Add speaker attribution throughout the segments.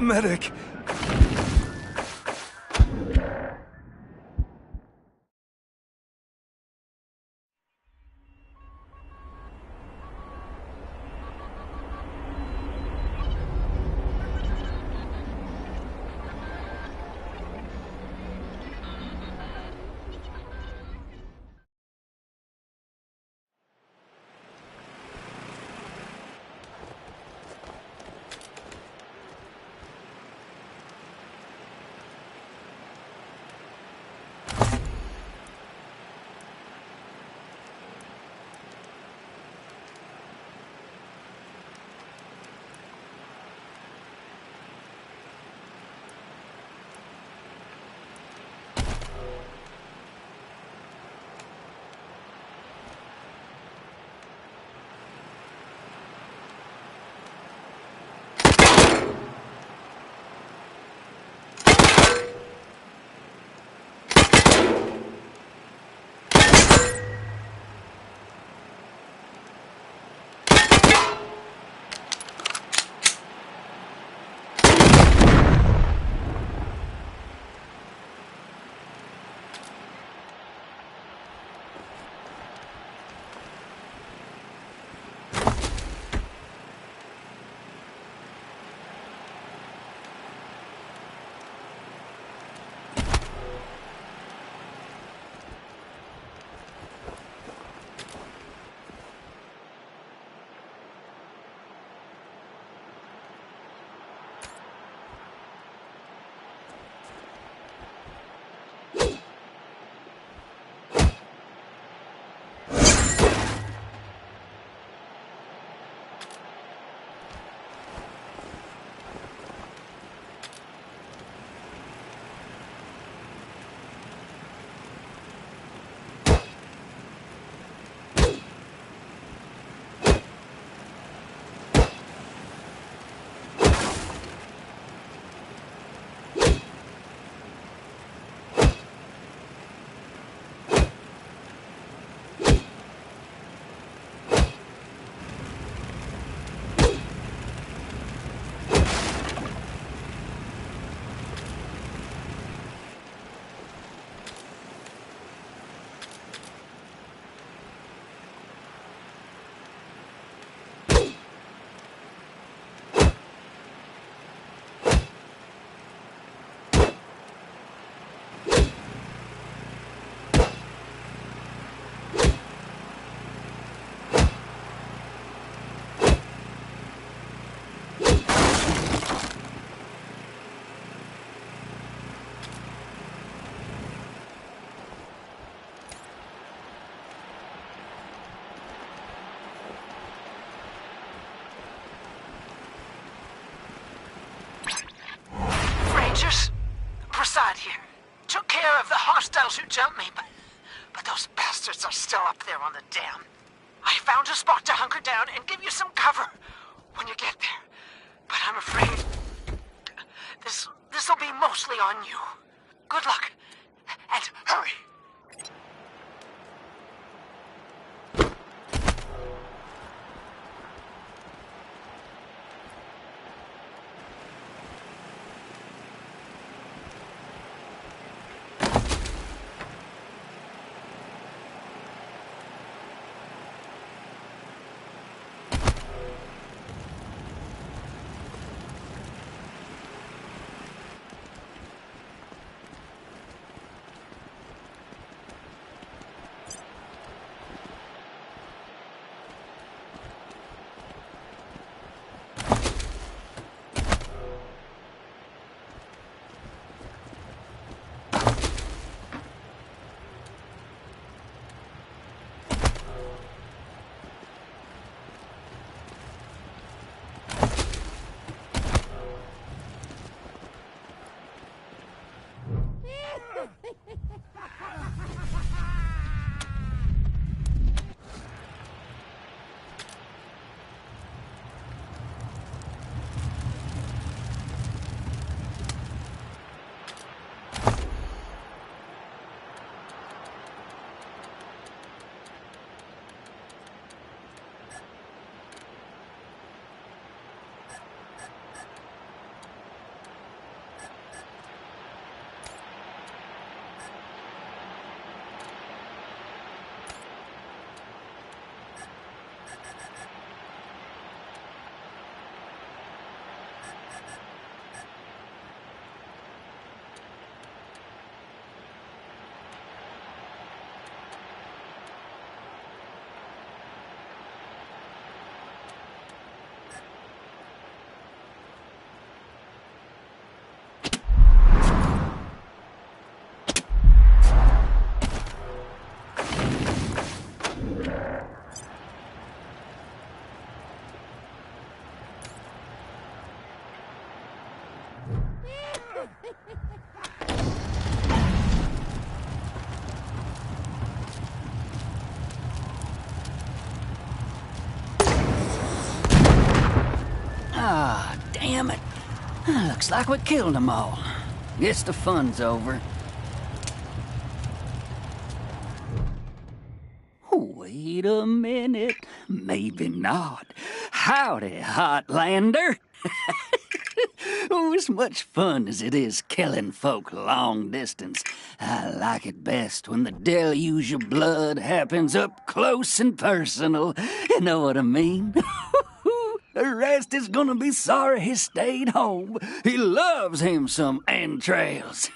Speaker 1: Medic!
Speaker 2: Here. Took care of the hostiles who jumped me, but those bastards are still up there on the dam. I found a spot to hunker down and give you some cover when you get there. But I'm afraid this'll be mostly on you. Good luck, and hurry.
Speaker 1: Looks like we killed them all. Guess the fun's over. Wait a minute. Maybe not. Howdy, Hotlander. Oh, as much fun as it is killing folk long distance, I like it best when the deluge of blood happens up close and personal. You know what I mean? The rest is gonna be sorry he stayed home. He loves him some entrails.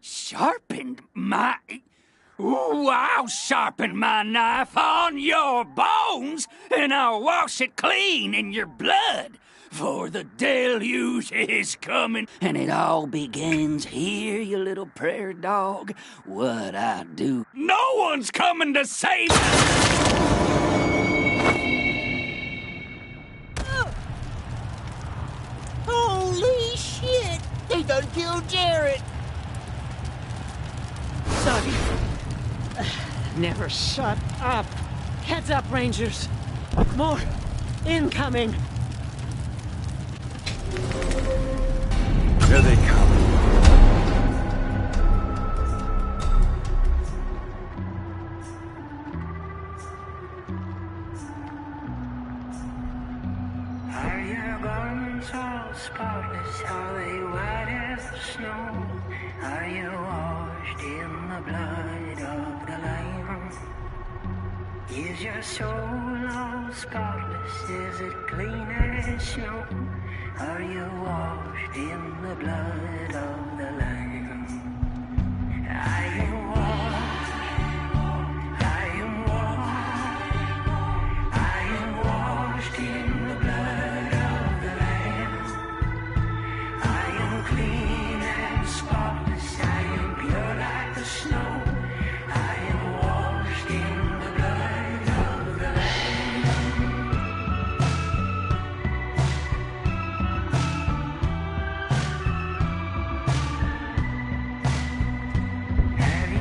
Speaker 1: Sharpened my... Ooh, I'll sharpen my knife on your bones, and I'll wash it clean in your blood. For the deluge is coming, and it all begins here, you little prairie dog. What I do... No one's coming to save...
Speaker 3: Holy shit! They done killed Jared!
Speaker 2: Sorry. Never shut up. Heads up, Rangers. More incoming.
Speaker 1: Here they come.
Speaker 4: Are your garments all spotless? Are they white as the snow? Are you washed in the blood of the Lamb? Is your soul all spotless? Is it clean as snow? Are you washed in the blood of the Lamb? I am washed. I am washed. I am washed in the blood of the Lamb. I am clean and spotless. I am pure like the snow. I am washed in the blood of the Lamb. Have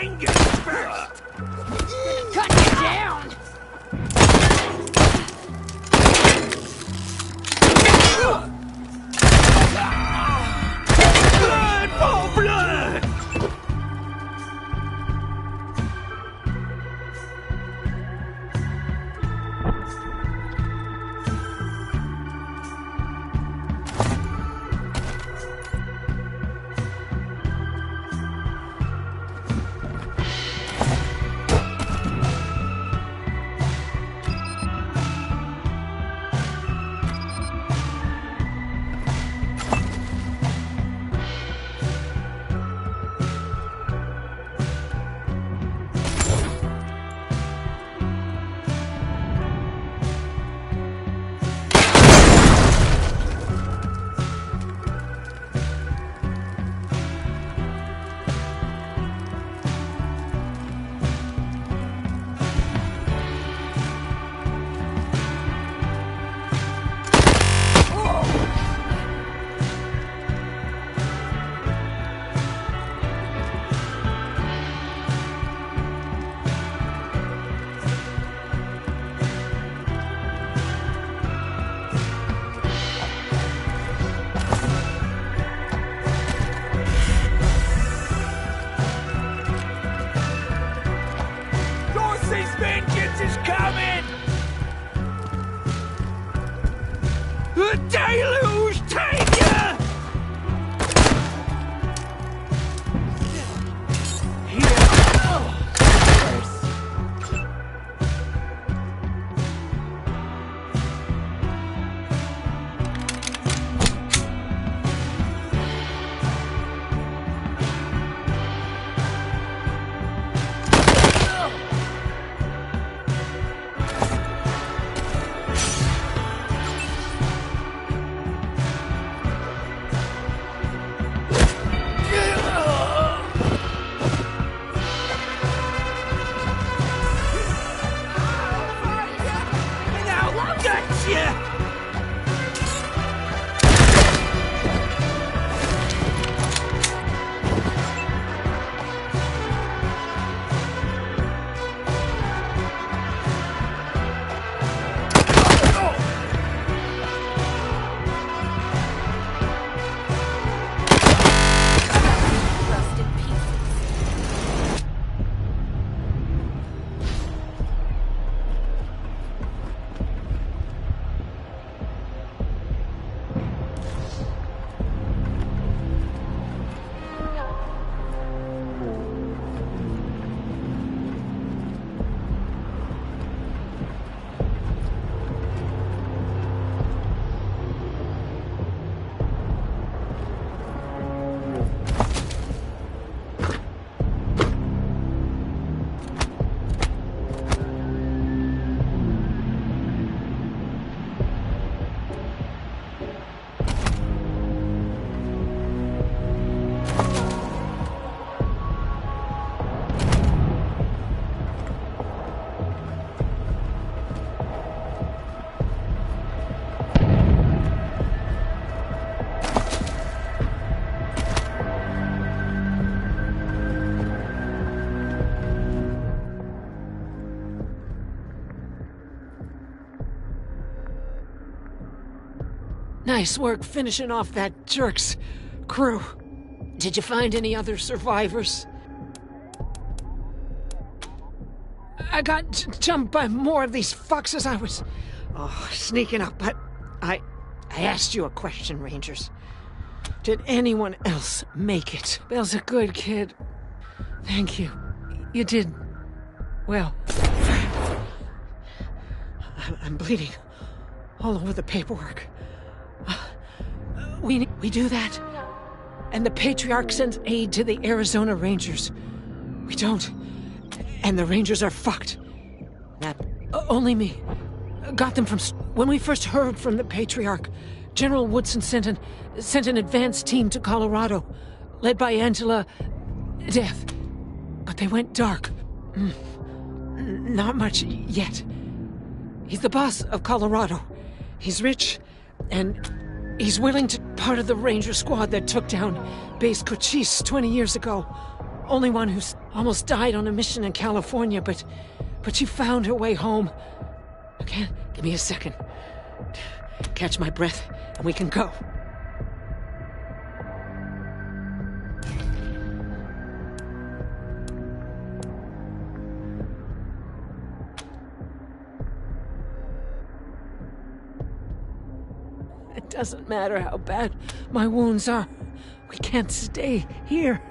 Speaker 5: fingers first!
Speaker 2: Cut you down!
Speaker 5: Blood for blood! Vengeance is coming! The deluge take ya!
Speaker 2: Nice work finishing off that jerk's crew. Did you find any other survivors? I got jumped by more of these foxes. I was sneaking up, but I asked you a question, Rangers. Did anyone else make it? Bill's a good kid. Thank you. You did well. I'm bleeding all over the paperwork. We do that, and the Patriarch sends aid to the Arizona Rangers. We don't, and the Rangers are fucked. That only me got them from. When we first heard from the Patriarch, General Woodson sent an advance team to Colorado, led by Angela Death. But they went dark. Not much yet. He's the boss of Colorado. He's rich, and he's willing to part of the Ranger squad that took down Base Cochise 20 years ago. Only one who's almost died on a mission in California, but she found her way home. Okay, give me a second. Catch my breath, and we can go. It doesn't matter how bad my wounds are. We can't stay here.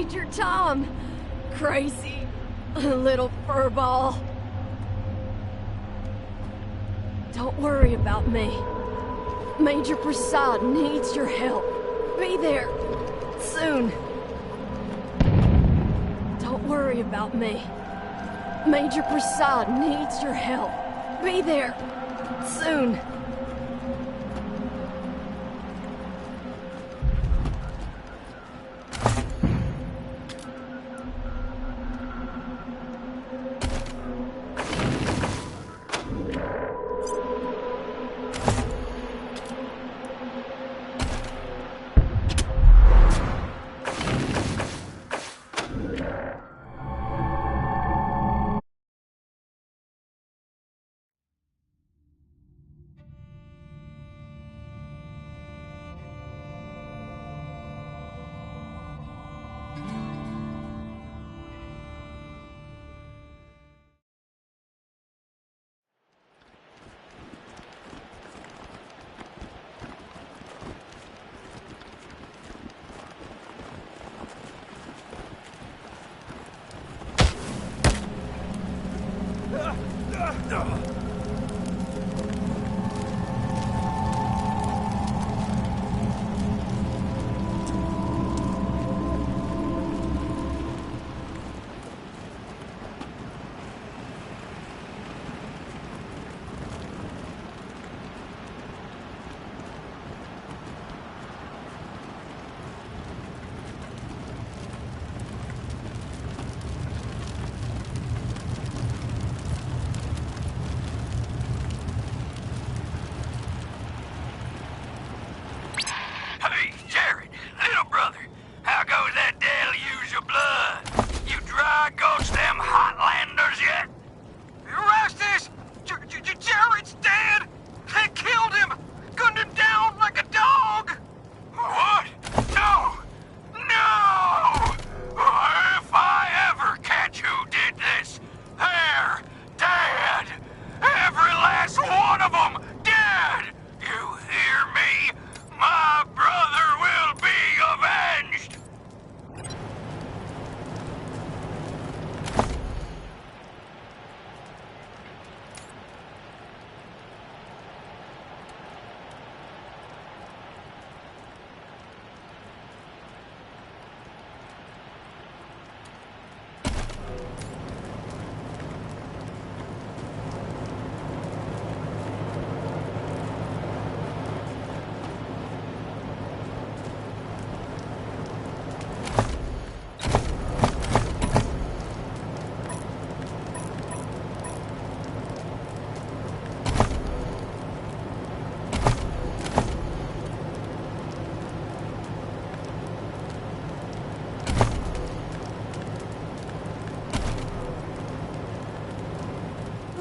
Speaker 6: Major Tom! Crazy little furball. Don't worry about me. Major Prasad needs your help. Be there soon. Don't worry about me. Major Prasad needs your help. Be there soon.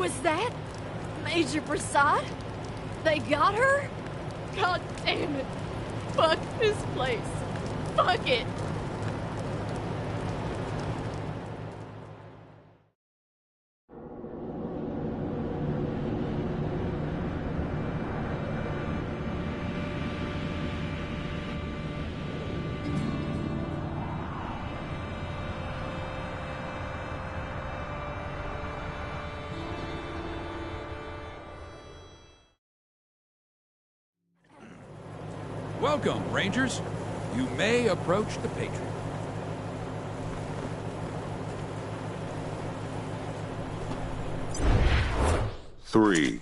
Speaker 6: Was that Major Prasad? They got her? God damn it. Fuck this place. Fuck it.
Speaker 7: Welcome, Rangers. You may approach the Patriot.
Speaker 8: Three,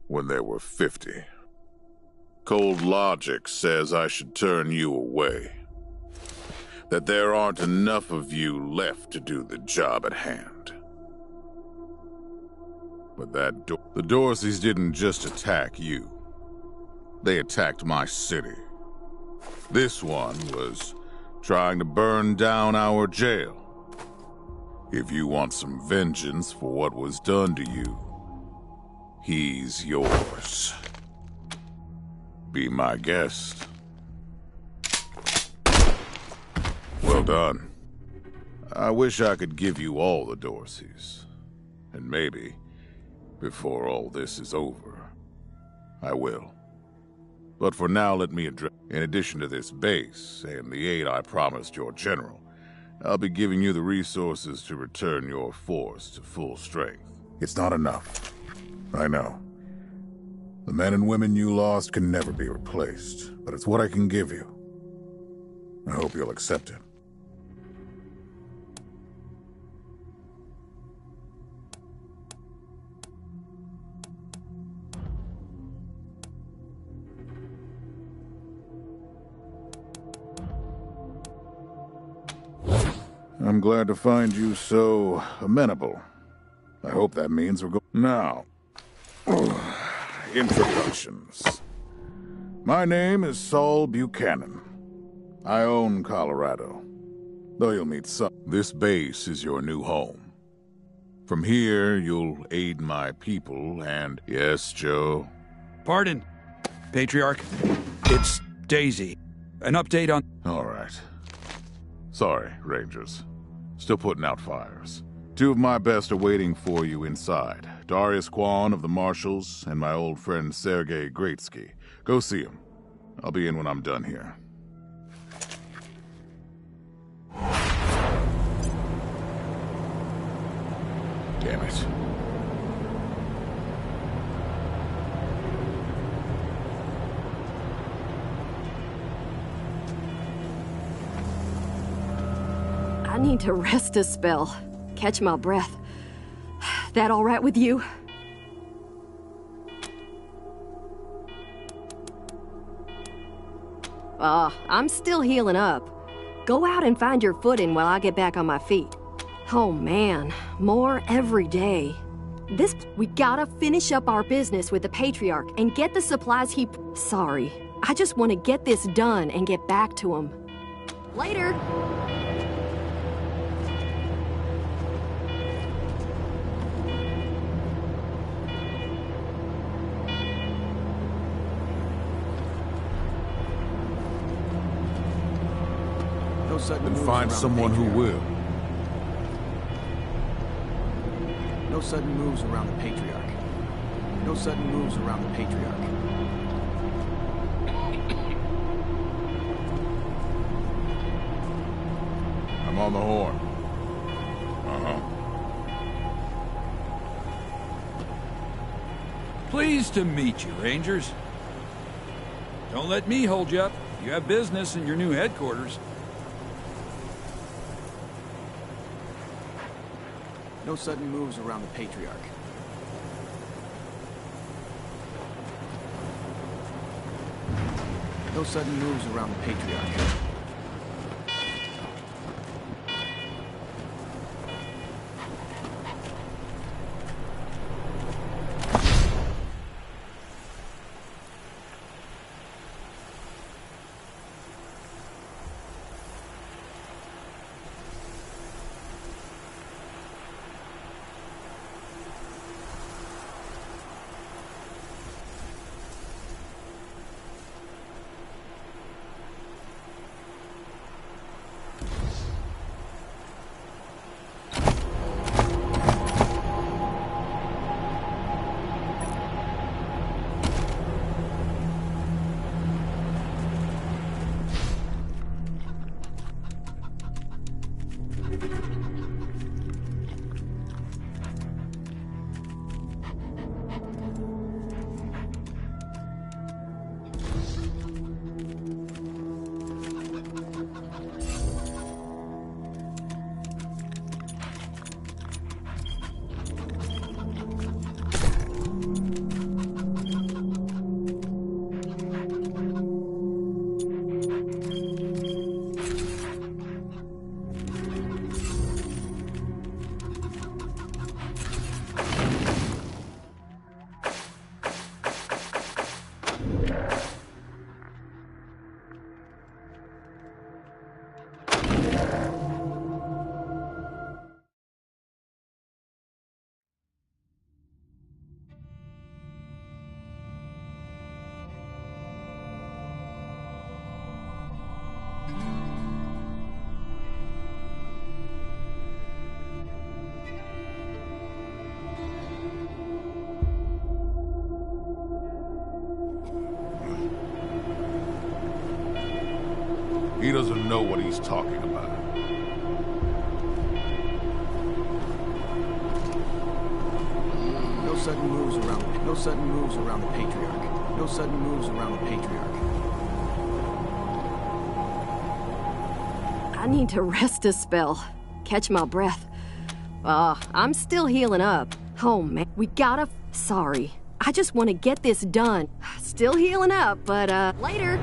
Speaker 8: when there were 50. Cold logic says I should turn you away. That there aren't enough of you left to do the job at hand. But the Dorseys didn't just attack you. They attacked my city. This one was trying to burn down our jail. If you want some vengeance for what was done to you, he's yours. Be my guest. Well done. I wish I could give you all the Dorseys. And maybe, before all this is over, I will. But for now, let me address. In addition to this base and the aid I promised your general, I'll be giving you the resources to return your force to full strength. It's not enough. I know. The men and women you lost can never be replaced, but it's what I can give you. I hope you'll accept it. I'm glad to find you so amenable. I hope that means we're going. Now, introductions. My name is Saul Buchanan. I own Colorado, though you'll meet some. This base is your new home. From here, you'll aid my people and... Yes, Joe?
Speaker 7: Pardon, Patriarch. It's Daisy. An update on...
Speaker 8: All right. Sorry, Rangers. Still putting out fires. Two of my best are waiting for you inside. Darius Kwan of the Marshals and my old friend Sergei Greatsky. Go see him. I'll be in when I'm done here. Damn it.
Speaker 6: I need to rest a spell. Catch my breath. That all right with you? I'm still healing up. Go out and find your footing while I get back on my feet. Oh man, more every day. We gotta finish up our business with the Patriarch and get the supplies he... Sorry, I just want to get this done and get back to him. Later!
Speaker 8: And find someone who will.
Speaker 9: No sudden moves around the Patriarch. No sudden moves around the Patriarch.
Speaker 8: I'm on the horn.
Speaker 7: Pleased to meet you, Rangers. Don't let me hold you up. You have business in your new headquarters.
Speaker 9: No sudden moves around the Patriarch. No sudden moves around the Patriarch.
Speaker 8: He doesn't know what he's talking about.
Speaker 9: No sudden moves around. No sudden moves around the Patriarch. No sudden moves around the Patriarch.
Speaker 6: I need to rest a spell. Catch my breath. I'm still healing up. Oh, man. We gotta... Sorry. I just want to get this done. Still healing up, but, later.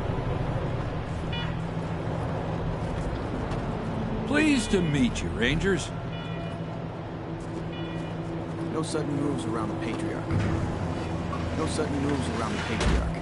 Speaker 7: Pleased to meet you, Rangers.
Speaker 9: No sudden moves around the Patriarch. No sudden moves around the Patriarch.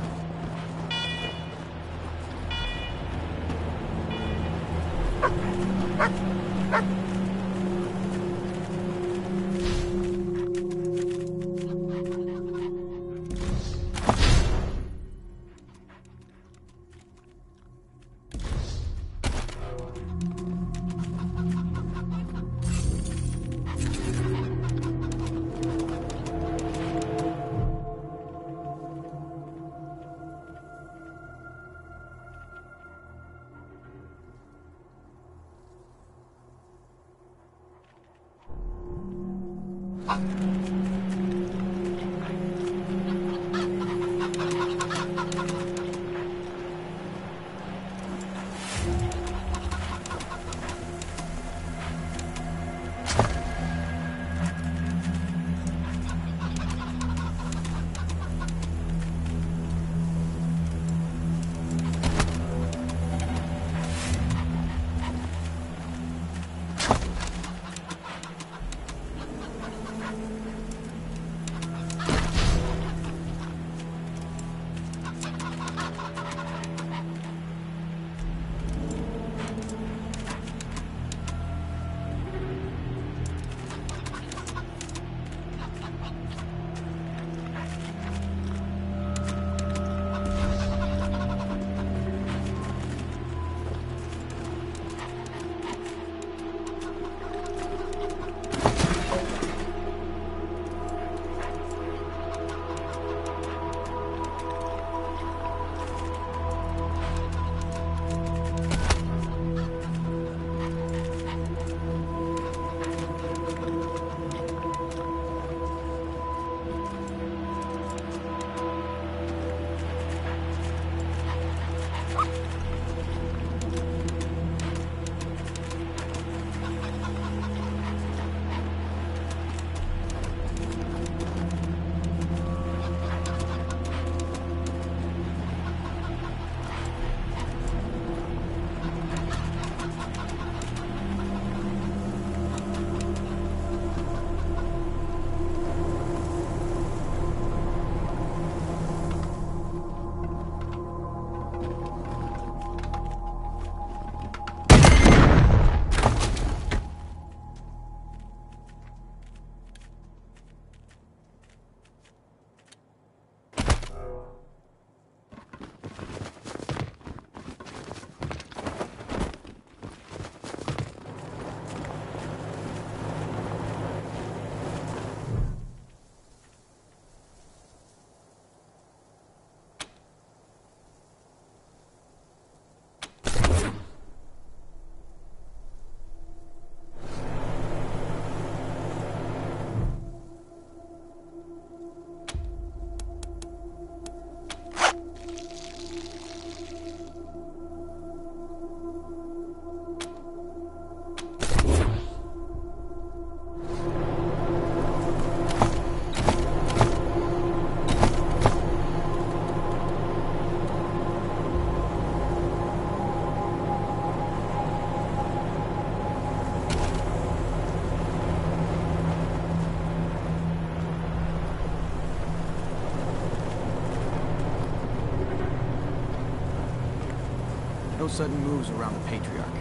Speaker 9: No sudden moves around the Patriarch.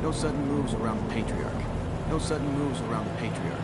Speaker 9: No sudden moves around the Patriarch. No sudden moves around the Patriarch.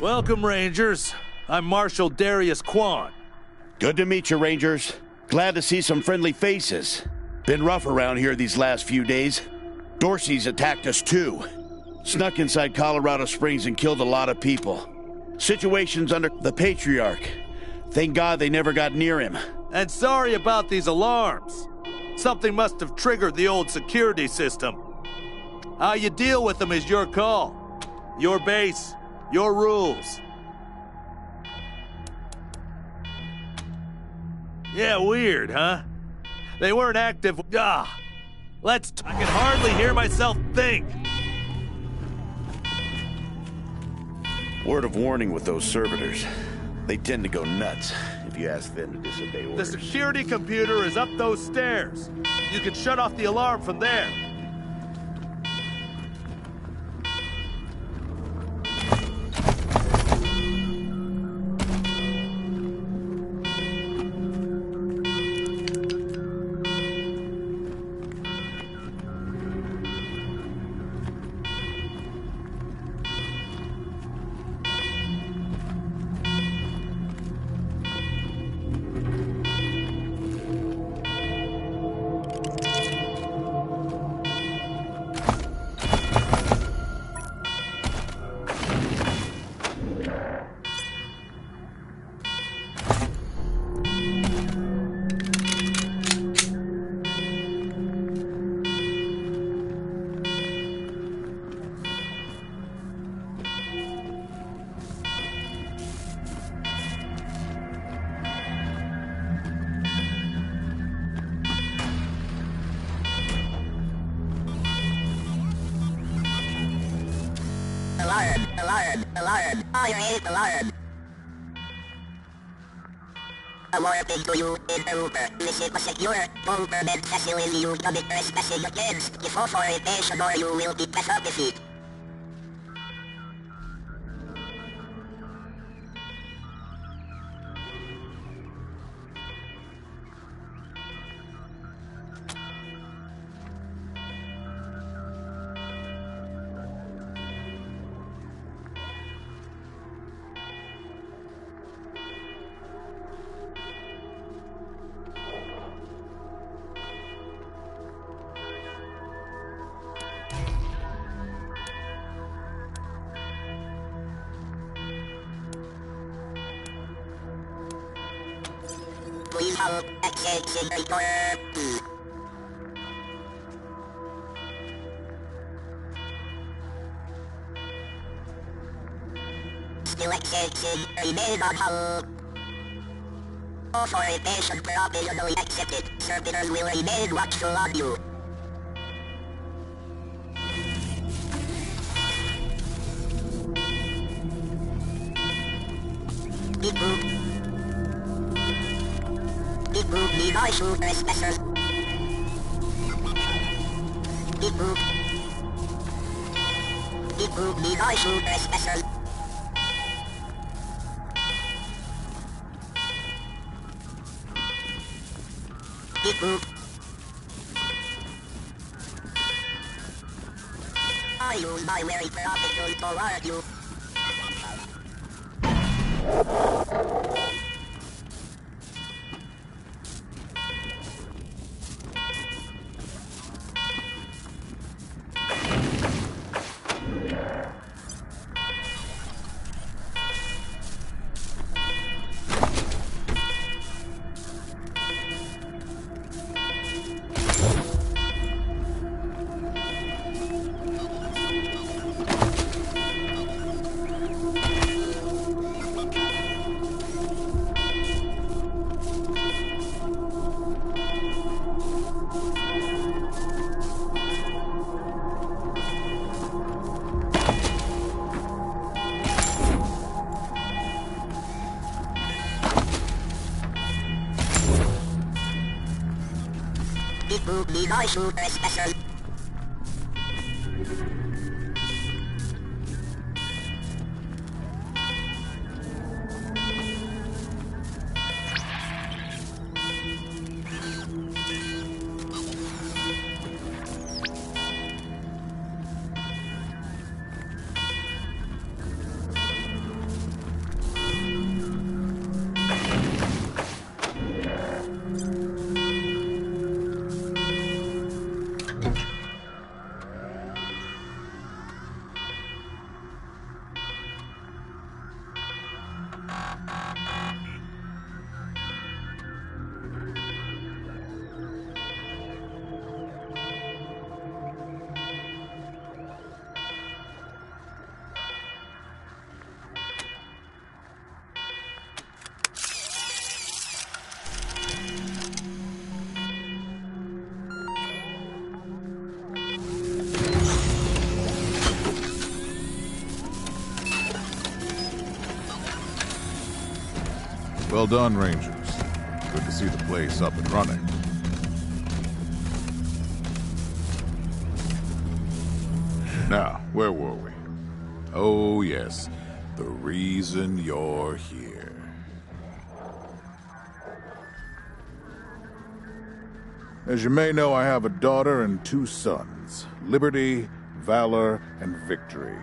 Speaker 10: Welcome, Rangers. I'm Marshal Darius Quan.
Speaker 11: Good to meet you, Rangers. Glad to see some friendly faces. Been rough around here these last few days. Dorsey's attacked us too. Snuck inside Colorado Springs and killed a lot of people. Situation's under the Patriarch. Thank God they never got near him.
Speaker 10: And sorry about these alarms. Something must have triggered the old security system. How you deal with them is your call. Your base, your rules. Yeah, weird, huh? They weren't active. I can hardly hear myself think.
Speaker 11: Word of warning with those servitors. They tend to go nuts if you ask them to disobey orders.
Speaker 10: The security computer is up those stairs. You can shut off the alarm from there.
Speaker 12: Alarm. Fire alarm. Alerting to you, interrupter. Visit a secure, bunker-bed facility. You commit trespassing against. If authorization or you will be penalty. Please hold exit signature. Still exit remain on hold. Authorization provisionally accepted. Servitors will remain watchful on you. Big group. Big group need I shoot trespassers. Big group. Big group need I shoot trespassers. Big group. I use my very profit to reward you. Need I shoot trespassers?
Speaker 8: Well done, Rangers. Good to see the place up and running. Now, where were we? Oh, yes. The reason you're here. As you may know, I have a daughter and 2 sons. Liberty, Valor, and Victory.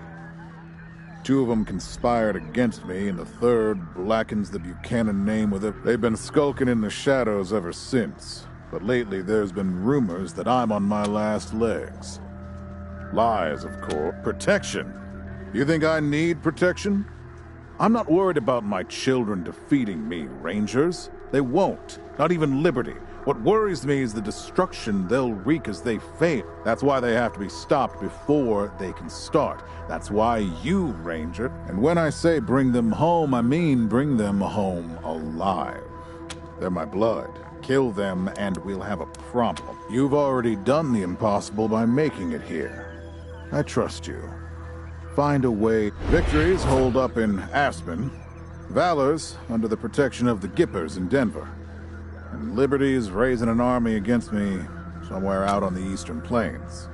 Speaker 8: 2 of them conspired against me, and the third blackens the Buchanan name with it. They've been skulking in the shadows ever since. But lately there's been rumors that I'm on my last legs. Lies, of course. Protection. You think I need protection? I'm not worried about my children defeating me, Rangers. They won't. Not even Liberty. What worries me is the destruction they'll wreak as they fail. That's why they have to be stopped before they can start. That's why you, Ranger. And when I say bring them home, I mean bring them home alive. They're my blood. Kill them and we'll have a problem. You've already done the impossible by making it here. I trust you. Find a way. Victory's holed up in Aspen. Valor's under the protection of the Gippers in Denver. And Liberty's raising an army against me somewhere out on the Eastern Plains.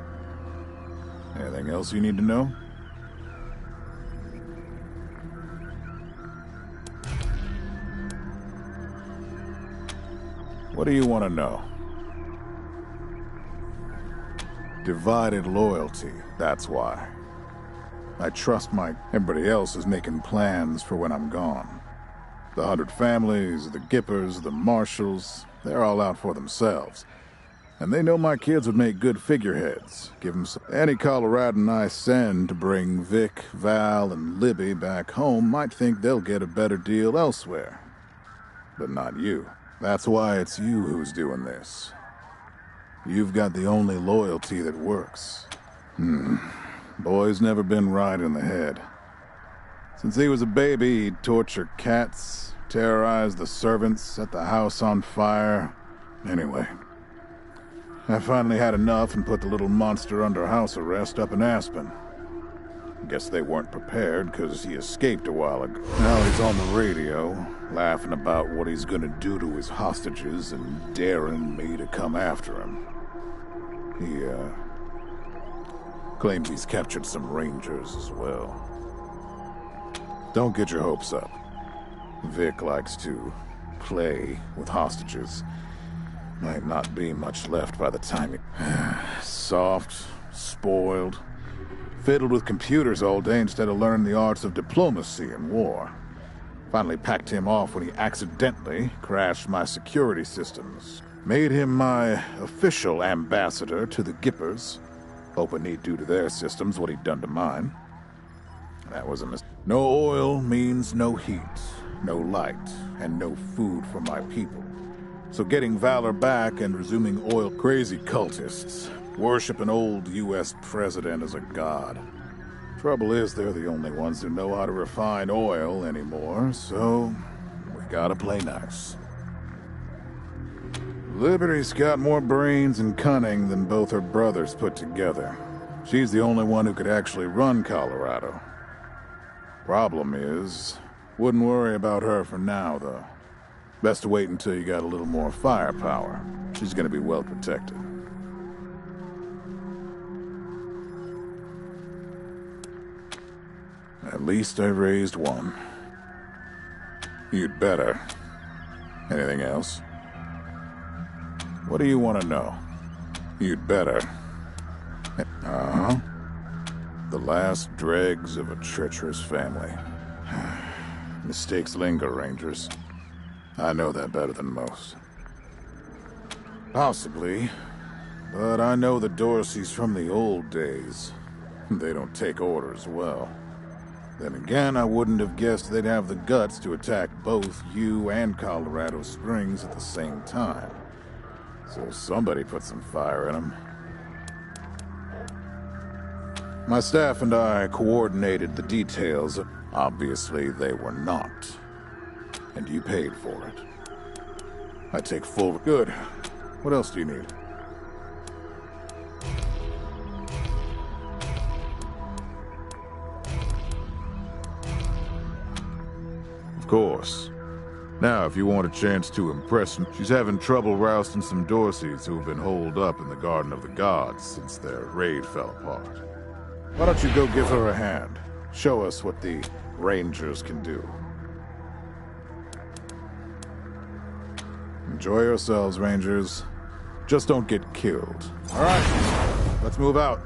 Speaker 8: Anything else you need to know? What do you want to know? Divided loyalty, that's why. I trust everybody else is making plans for when I'm gone. The 100 families, the Gippers, the Marshals, they're all out for themselves. And they know my kids would make good figureheads. Give them any Coloradan I send to bring Vic, Val, and Libby back home might think they'll get a better deal elsewhere. But not you. That's why it's you who's doing this. You've got the only loyalty that works. Boy's never been right in the head. Since he was a baby, he'd torture cats, terrorize the servants, set the house on fire. Anyway, I finally had enough and put the little monster under house arrest up in Aspen. Guess they weren't prepared because he escaped a while ago. Now he's on the radio, laughing about what he's gonna do to his hostages and daring me to come after him. He, claims he's captured some Rangers as well. Don't get your hopes up. Vic likes to play with hostages. Might not be much left by the time he... Soft, spoiled, fiddled with computers all day instead of learning the arts of diplomacy and war. Finally packed him off when he accidentally crashed my security systems. Made him my official ambassador to the Gippers. Hoping he'd do to their systems what he'd done to mine. That was a mistake. No oil means no heat, no light, and no food for my people. So getting Valor back and resuming oil, crazy cultists worship an old U.S. president as a god. Trouble is, they're the only ones who know how to refine oil anymore, so we gotta play nice. Liberty's got more brains and cunning than both her brothers put together. She's the only one who could actually run Colorado. Problem is, wouldn't worry about her for now, though. Best to wait until you got a little more firepower. She's gonna be well protected. At least I raised one. You'd better. Anything else? What do you want to know? You'd better. Uh-huh. The last dregs of a treacherous family. Mistakes linger, Rangers. I know that better than most. Possibly. But I know the Dorseys from the old days. They don't take orders well. Then again, I wouldn't have guessed they'd have the guts to attack both you and Colorado Springs at the same time. So somebody put some fire in them. My staff and I coordinated the details. Obviously, they were not. And you paid for it. I take full... Good. What else do you need? Of course. Now, if you want a chance to impress me, she's having trouble rousting some Dorseys who've been holed up in the Garden of the Gods since their raid fell apart. Why don't you go give her a hand? Show us what the Rangers can do. Enjoy yourselves, Rangers. Just don't get killed. All right, let's move out.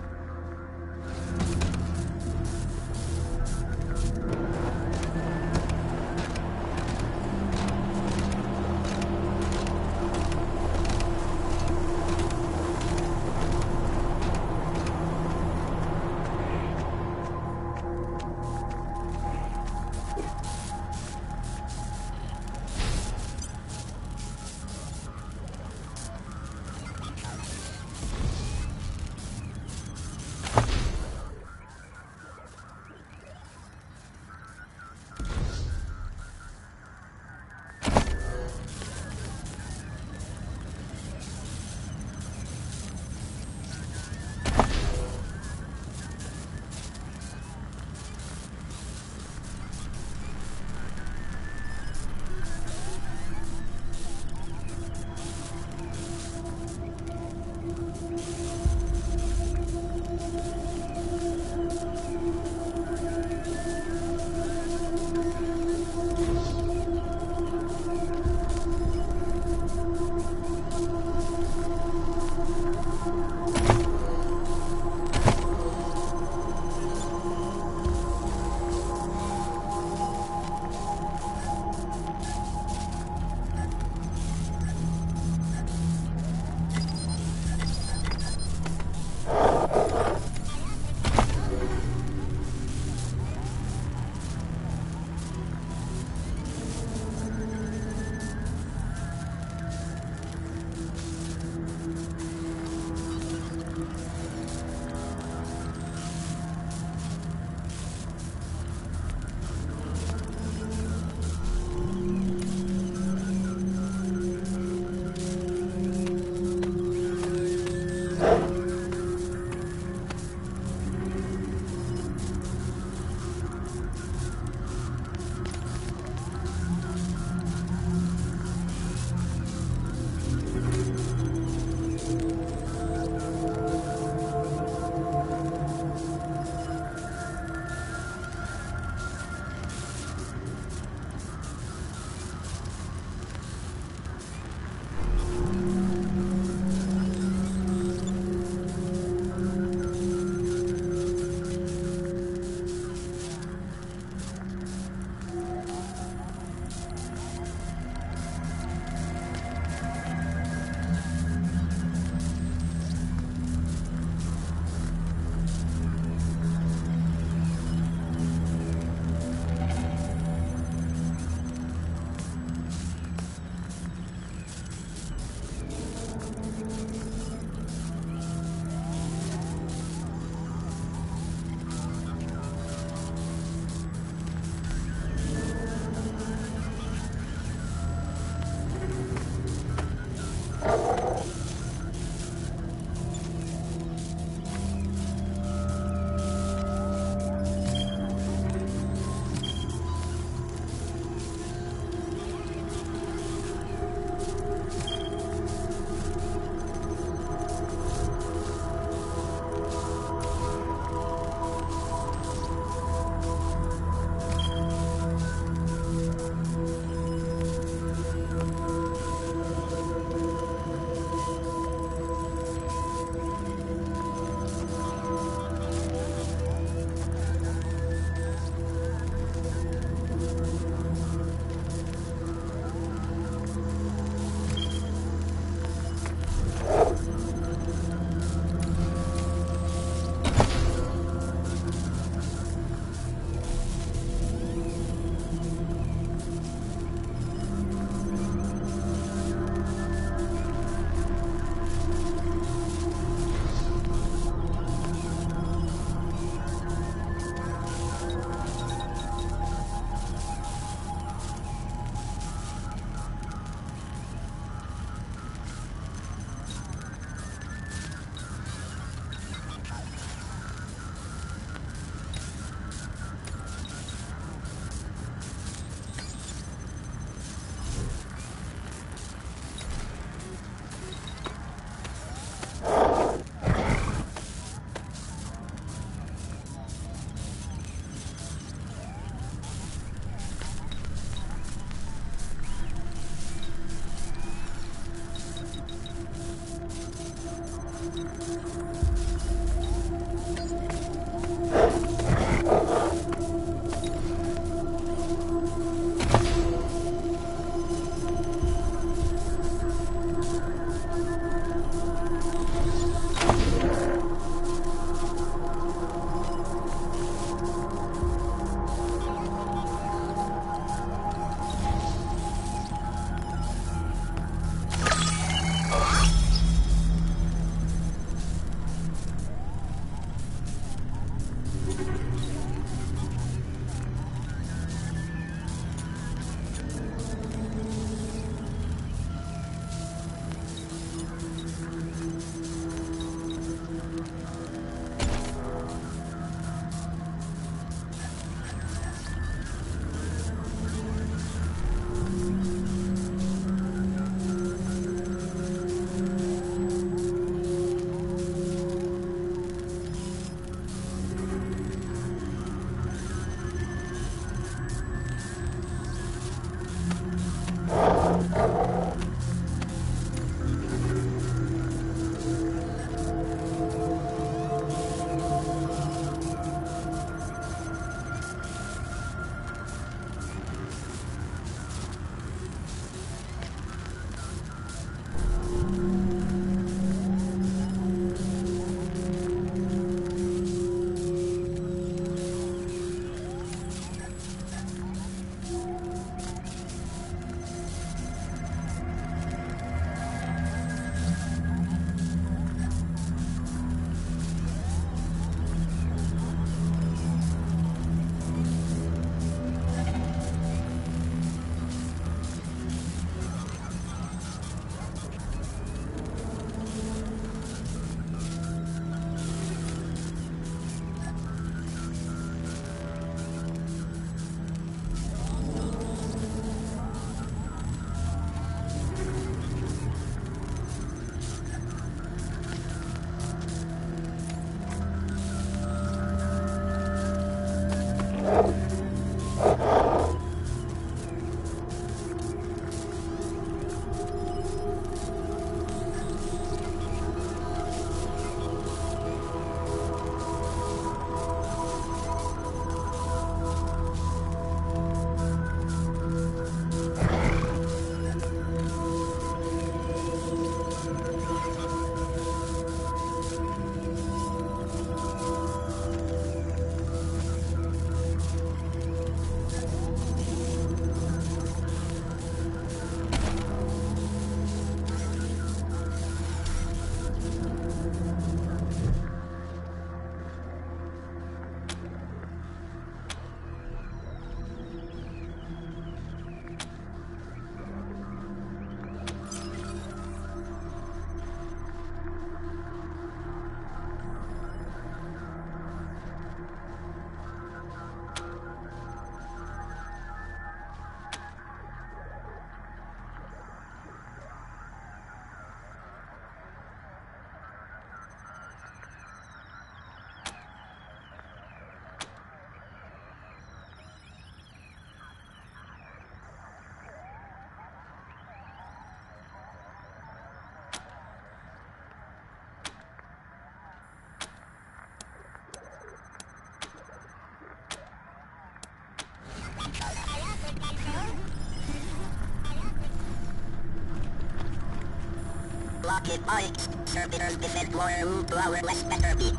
Speaker 12: Lockheed bikes, servitors defend more room to our west better be.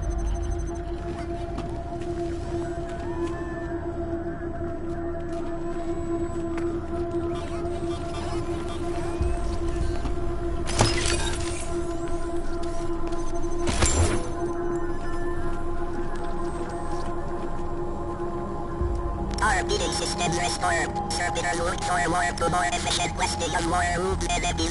Speaker 12: Our BD systems restored. Servitors look for more efficient Westing of more room than be.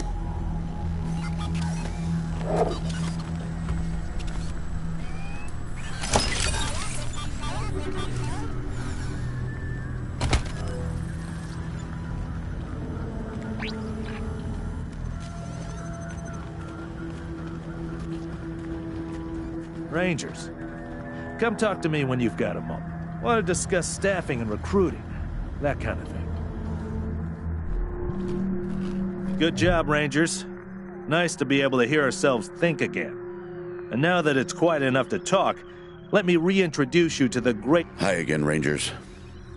Speaker 10: Rangers, come talk to me when you've got a moment. Want to discuss staffing and recruiting, that kind of thing. Good job, Rangers. Nice to be able to hear ourselves think again. And now that it's quiet enough to talk, let me reintroduce you to the great...
Speaker 11: Hi again, Rangers.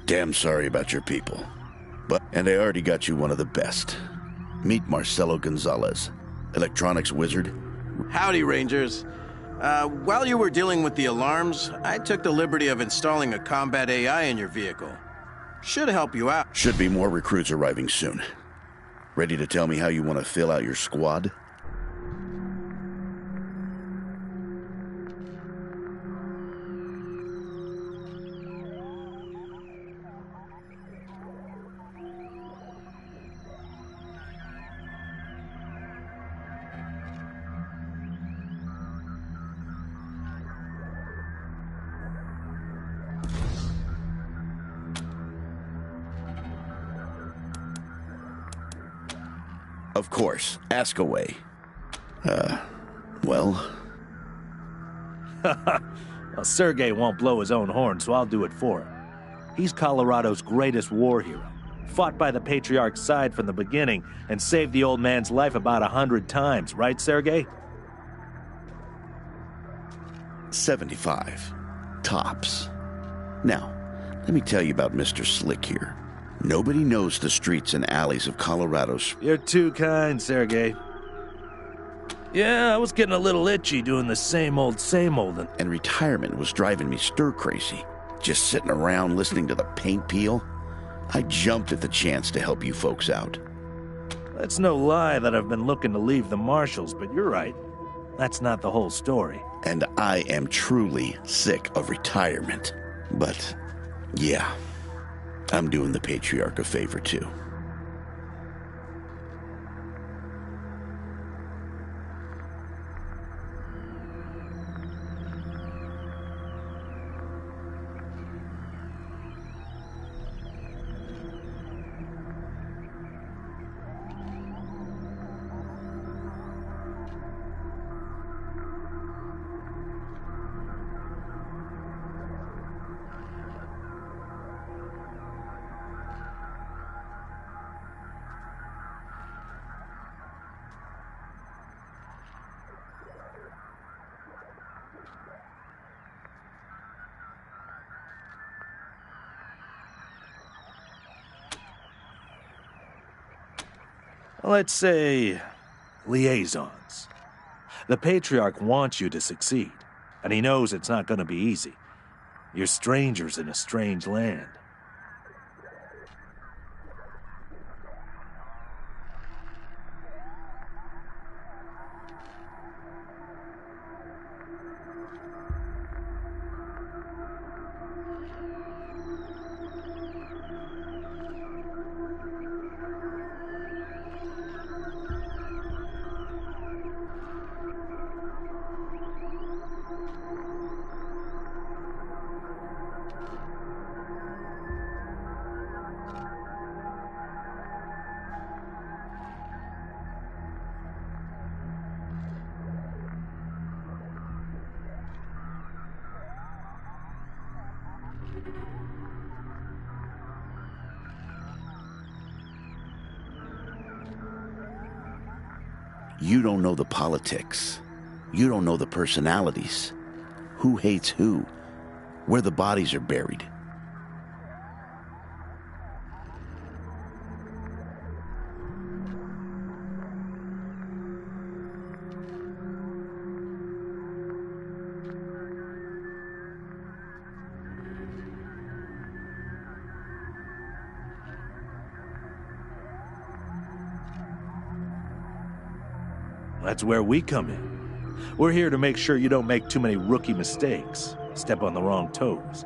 Speaker 11: Damn sorry about your people. And I already got you one of the best. Meet Marcelo Gonzalez, electronics wizard.
Speaker 13: Howdy, Rangers. While you were dealing with the alarms, I took the liberty of installing a combat AI in your vehicle. Should help you out.
Speaker 11: Should be more recruits arriving soon. Ready to tell me how you want to fill out your squad? Of course. Ask away. Well,
Speaker 10: Sergey won't blow his own horn, so I'll do it for him. He's Colorado's greatest war hero. Fought by the Patriarch's side from the beginning and saved the old man's life about 100 times, right, Sergey?
Speaker 11: 75. Tops. Now, let me tell you about Mr. Slick here. Nobody knows the streets and alleys of Colorado's...
Speaker 10: You're too kind, Sergey. Yeah, I was getting a little itchy doing the same old,
Speaker 11: And retirement was driving me stir-crazy. Just sitting around listening to the paint peel. I jumped at the chance to help you folks out.
Speaker 10: That's no lie that I've been looking to leave the Marshals, but you're right. That's not the whole story.
Speaker 11: And I am truly sick of retirement. But, yeah, I'm doing the Patriarch a favor, too.
Speaker 10: Let's say, liaisons. The Patriarch wants you to succeed, and he knows it's not going to be easy. You're strangers in a strange land.
Speaker 11: You don't know the politics. You don't know the personalities. Who hates who? Where the bodies are buried.
Speaker 10: That's where we come in. We're here to make sure you don't make too many rookie mistakes, step on the wrong toes.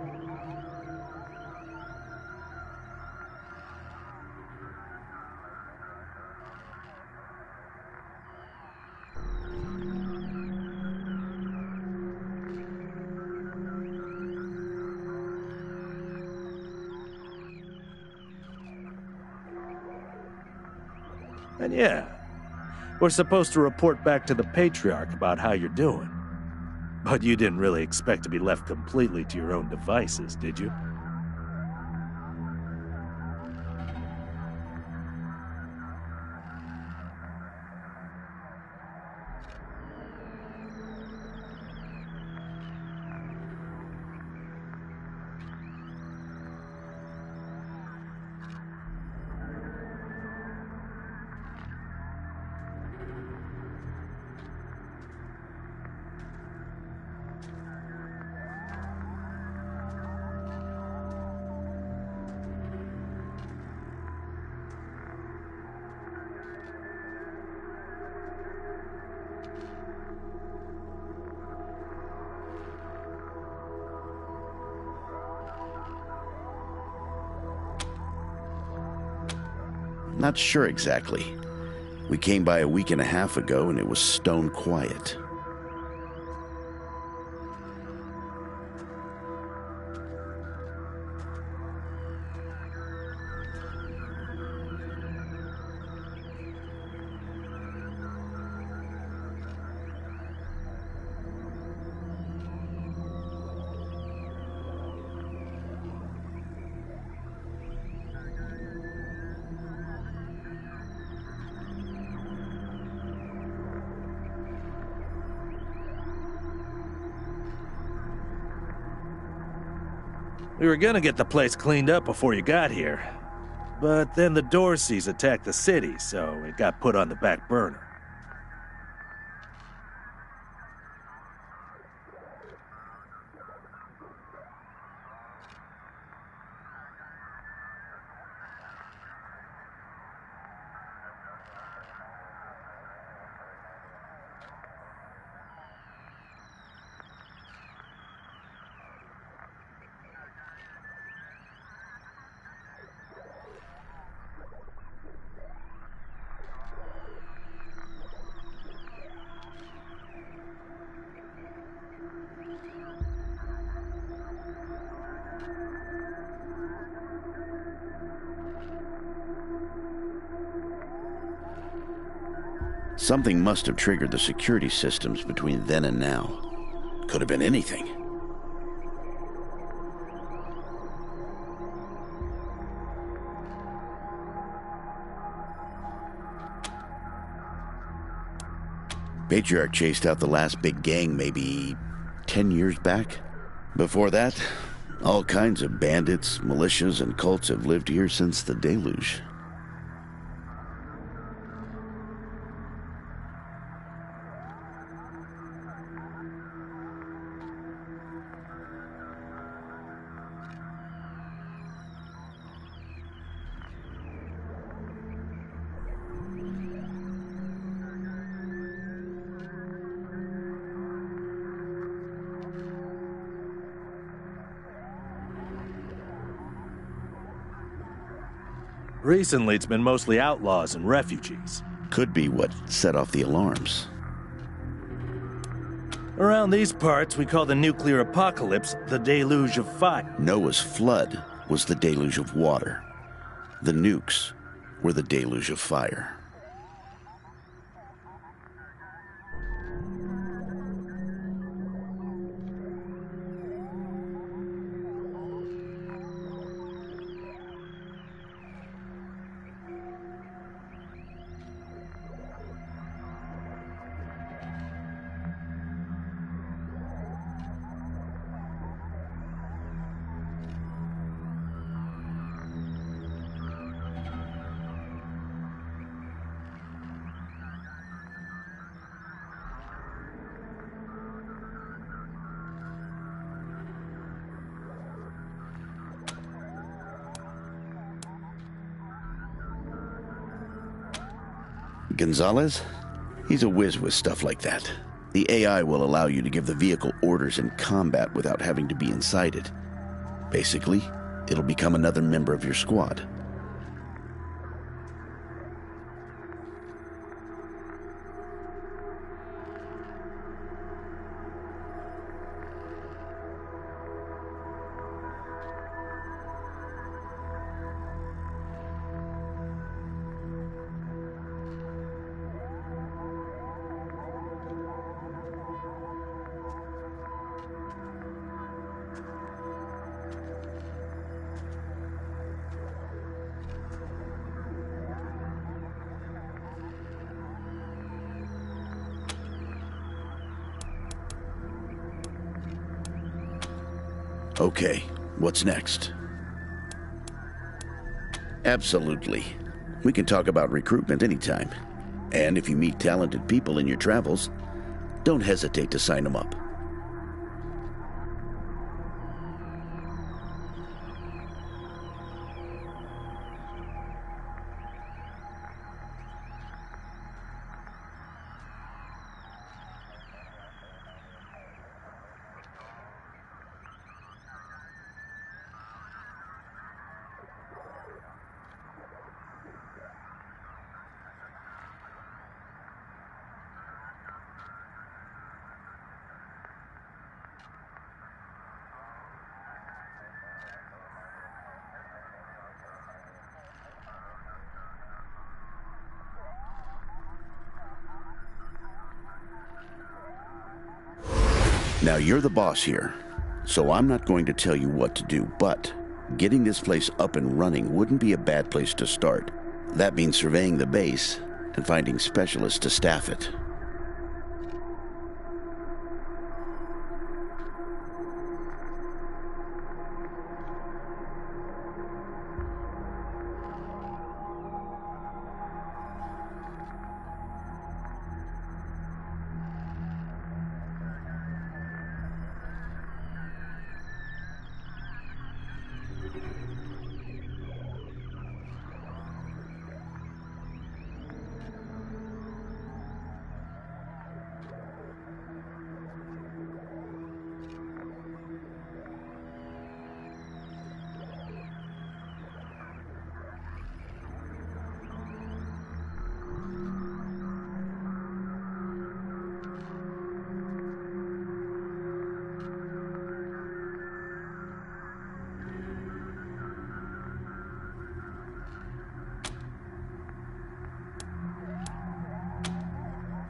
Speaker 10: And yeah, we're supposed to report back to the Patriarch about how you're doing. But you didn't really expect to be left completely to your own devices, did you?
Speaker 11: Not sure exactly. We came by a week and a half ago and it was stone quiet.
Speaker 10: We were gonna get the place cleaned up before you got here. But then the Dorseys attacked the city, so it got put on the back burner.
Speaker 11: Something must have triggered the security systems between then and now. Could have been anything. Patriarch chased out the last big gang maybe 10 years back. Before that, all kinds of bandits, militias, and cults have lived here since the deluge.
Speaker 10: Recently, it's been mostly outlaws and refugees.
Speaker 11: Could be what set off the alarms.
Speaker 10: Around these parts, we call the nuclear apocalypse the deluge of fire.
Speaker 11: Noah's flood was the deluge of water. The nukes were the deluge of fire. Gonzalez? He's a whiz with stuff like that. The AI will allow you to give the vehicle orders in combat without having to be inside it. Basically, it'll become another member of your squad. Okay, what's next? Absolutely. We can talk about recruitment anytime. And if you meet talented people in your travels, don't hesitate to sign them up. Now, you're the boss here, so I'm not going to tell you what to do, but getting this place up and running wouldn't be a bad place to start. That means surveying the base and finding specialists to staff it.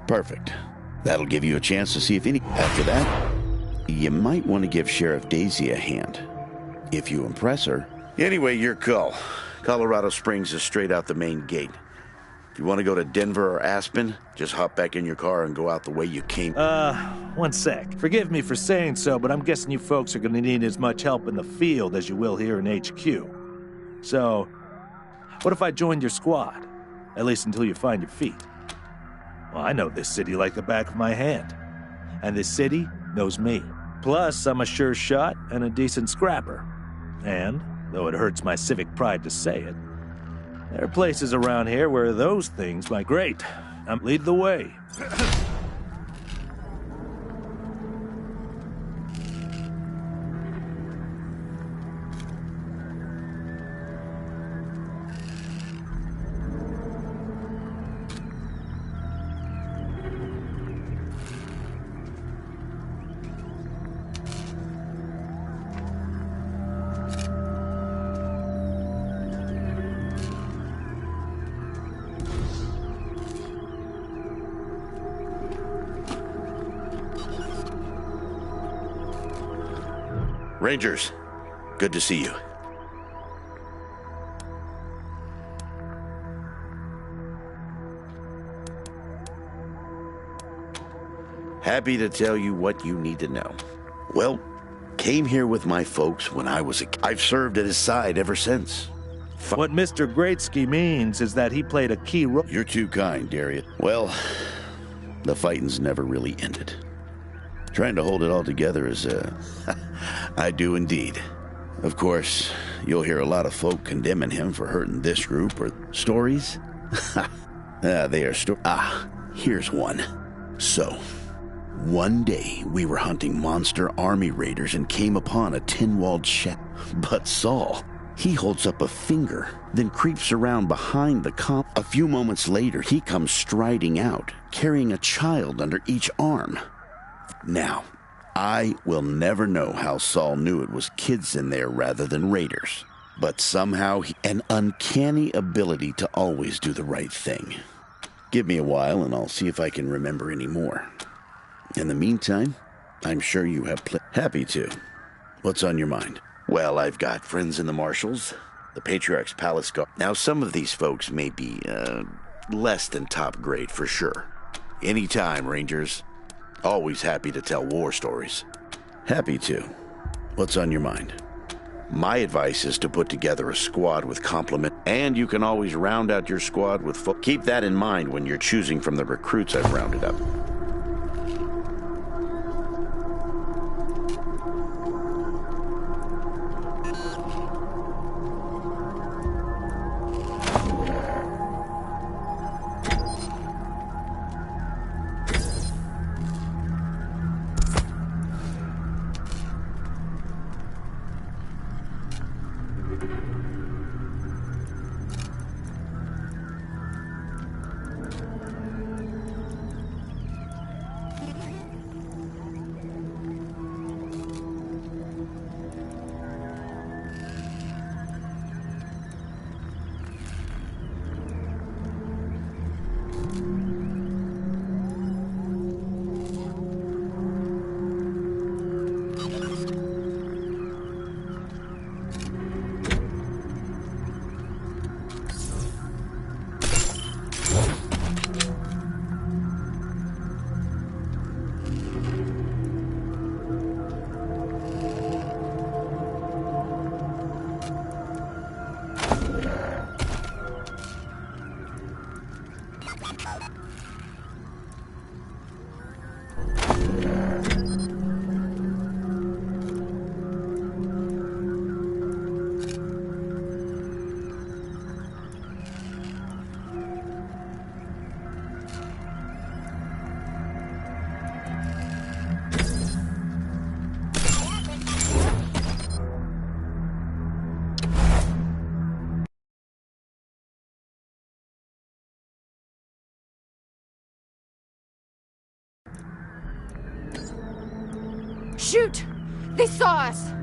Speaker 11: Perfect. That'll give you a chance to see if any... After that, you might want to give Sheriff Daisy a hand. If you impress her... Anyway, your call. Colorado Springs is straight out the main gate. If you want to go to Denver or Aspen, just hop back in your car and go out the way you came.
Speaker 10: One sec. Forgive me for saying so, but I'm guessing you folks are gonna need as much help in the field as you will here in HQ. So, what if I joined your squad? At least until you find your feet. Well, I know this city like the back of my hand. And this city knows me. Plus, I'm a sure shot and a decent scrapper. And, though it hurts my civic pride to say it, there are places around here where those things might... Great. Lead the way.
Speaker 11: Rangers, good to see you. Happy to tell you what you need to know. Well, came here with my folks when I was a kid. I've served at his side ever since.
Speaker 10: What Mr. Greatsky means is that he played a key role.
Speaker 11: You're too kind, Darius. Well, the fighting's never really ended. Trying to hold it all together is, I do indeed. Of course, you'll hear a lot of folk condemning him for hurting this group or stories. They are here's one. So, one day we were hunting monster army raiders and came upon a tin-walled shack. But Saul, he holds up a finger, then creeps around behind the A few moments later, he comes striding out, carrying a child under each arm. Now, I will never know how Saul knew it was kids in there rather than raiders. But somehow, an uncanny ability to always do the right thing. Give me a while and I'll see if I can remember any more. In the meantime, I'm sure you have Happy to. What's on your mind? Well, I've got friends in the Marshals, the Patriarch's Palace Guard. Now, some of these folks may be, less than top grade for sure. Anytime, Rangers. Always happy to tell war stories. Happy to. What's on your mind? My advice is to put together a squad with complement, and you can always round out your squad with Keep that in mind when you're choosing from the recruits I've rounded up.
Speaker 14: Shoot! They saw us!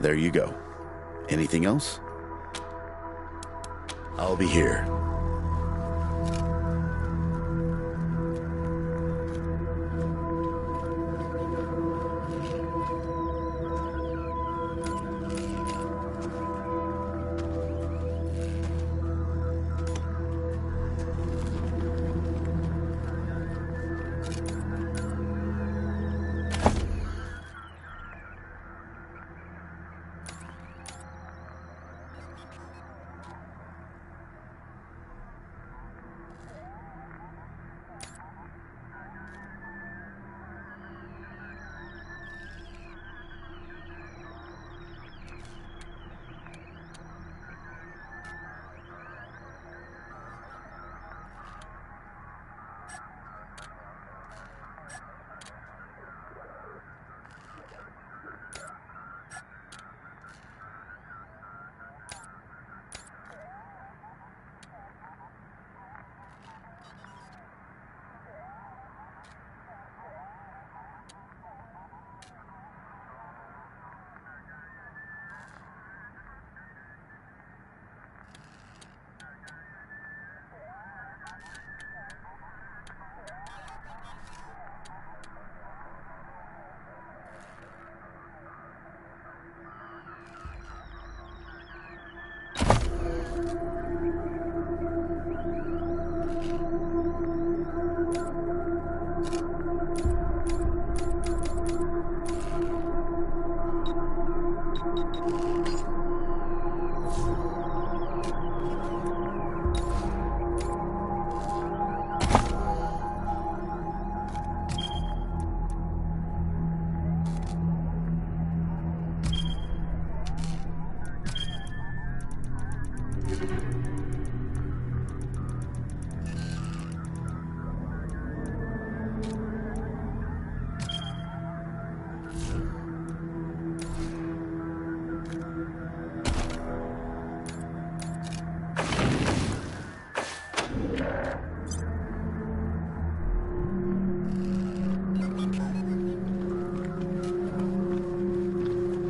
Speaker 11: There you go. Anything else? I'll be here.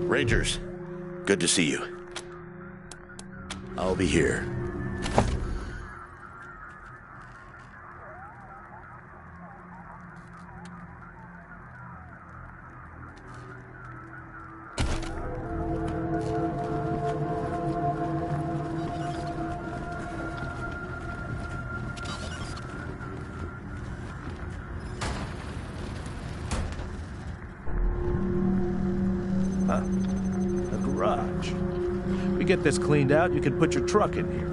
Speaker 11: Rangers, good to see you. I'll be here.
Speaker 10: get this cleaned out, you can put your truck in here.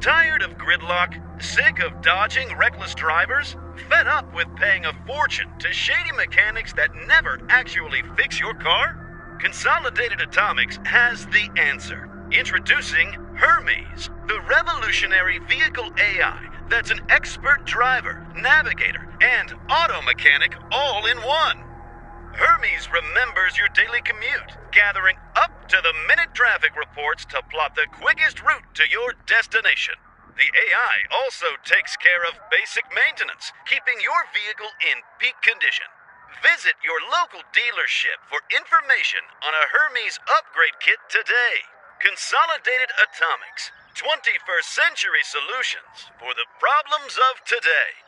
Speaker 15: Tired of gridlock? Sick of dodging reckless drivers? Fed up with paying a fortune to shady mechanics that never actually fix your car? Consolidated Atomics has the answer. Introducing Hermes, the revolutionary vehicle AI that's an expert driver, navigator, and auto mechanic all in one. Hermes remembers your daily commute, gathering up-to-the-minute traffic reports to plot the quickest route to your destination. The AI also takes care of basic maintenance, keeping your vehicle in peak condition. Visit your local dealership for information on a Hermes upgrade kit today. Consolidated Atomics, 21st century solutions for the problems of today.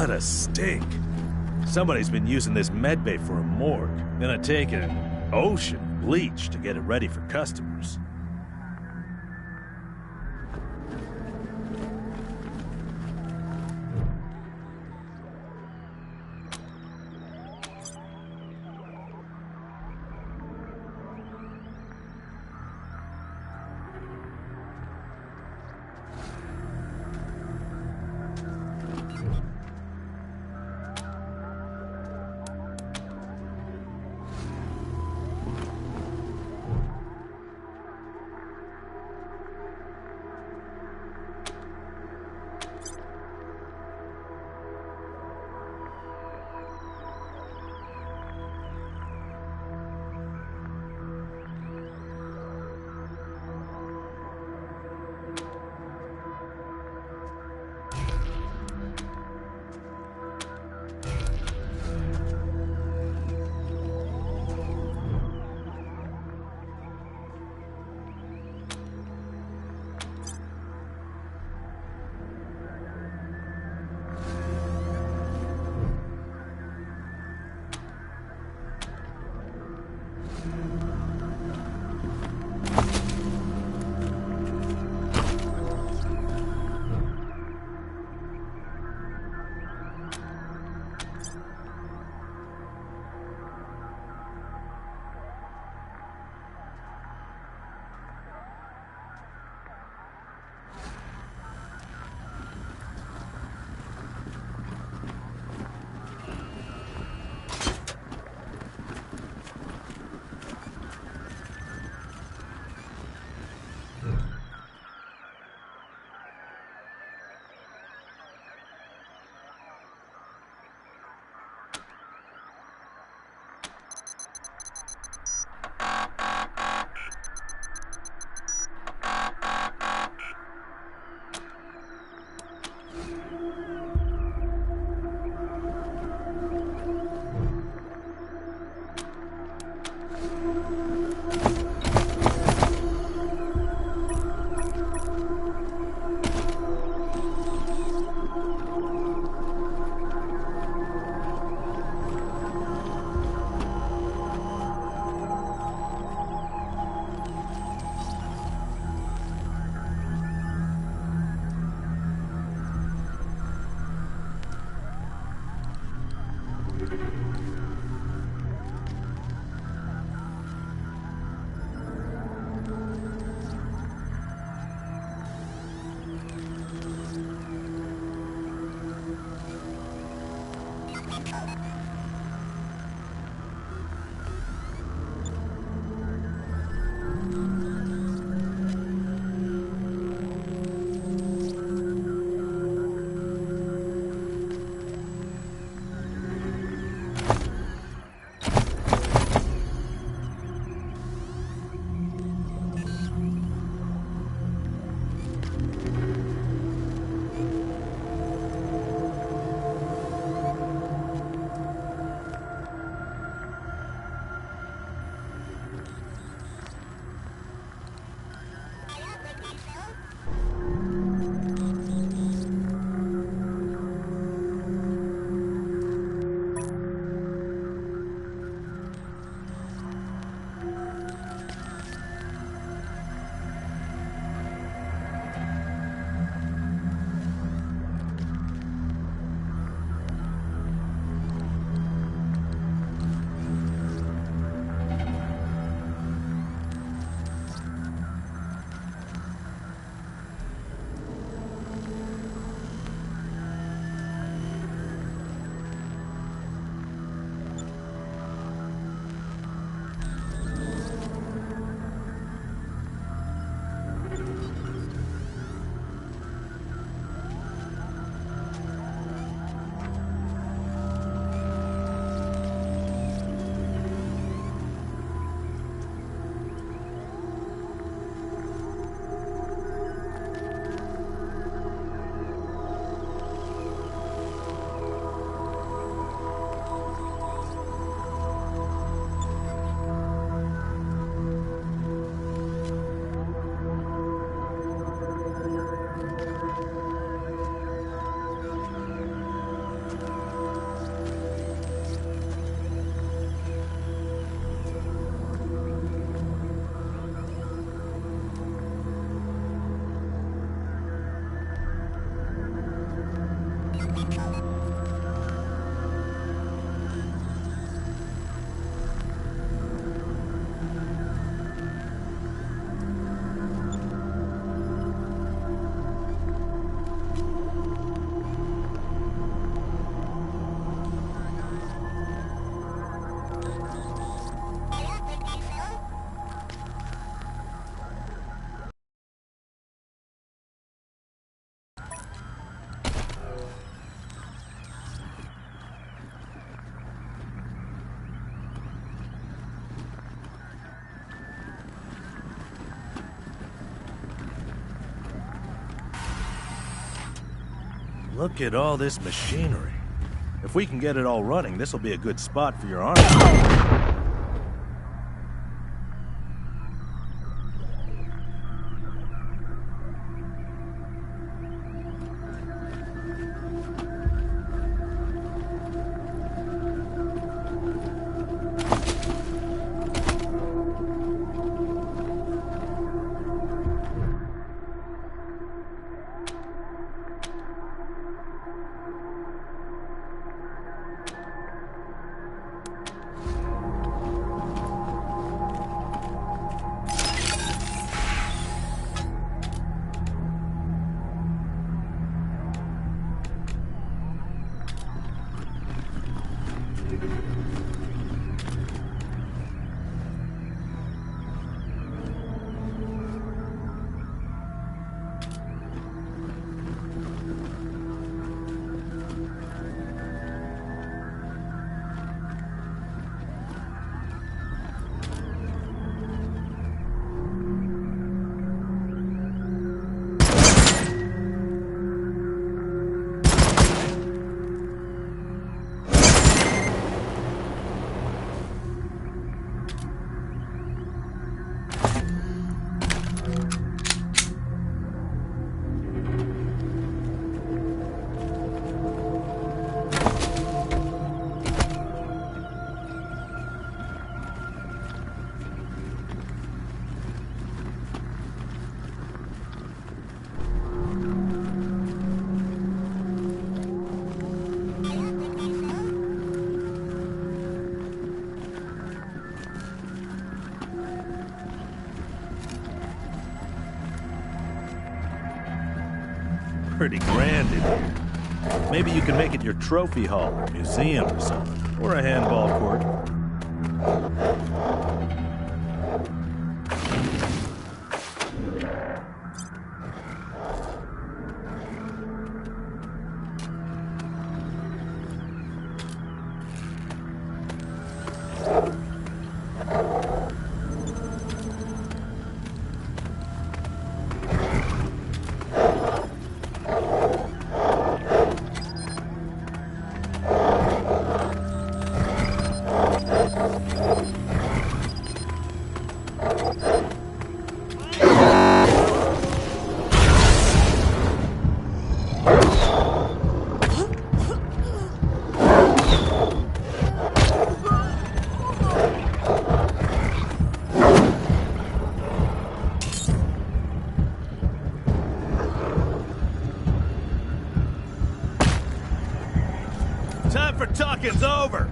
Speaker 10: What a stink. Somebody's been using this medbay for a morgue. Gonna take an ocean bleach to get it ready for customers. Look at all this machinery. If we can get it all running, this will be a good spot for your army. pretty grand in here. Maybe you can make it your trophy hall or museum or something. Or a handball court.
Speaker 5: Time for talking's over.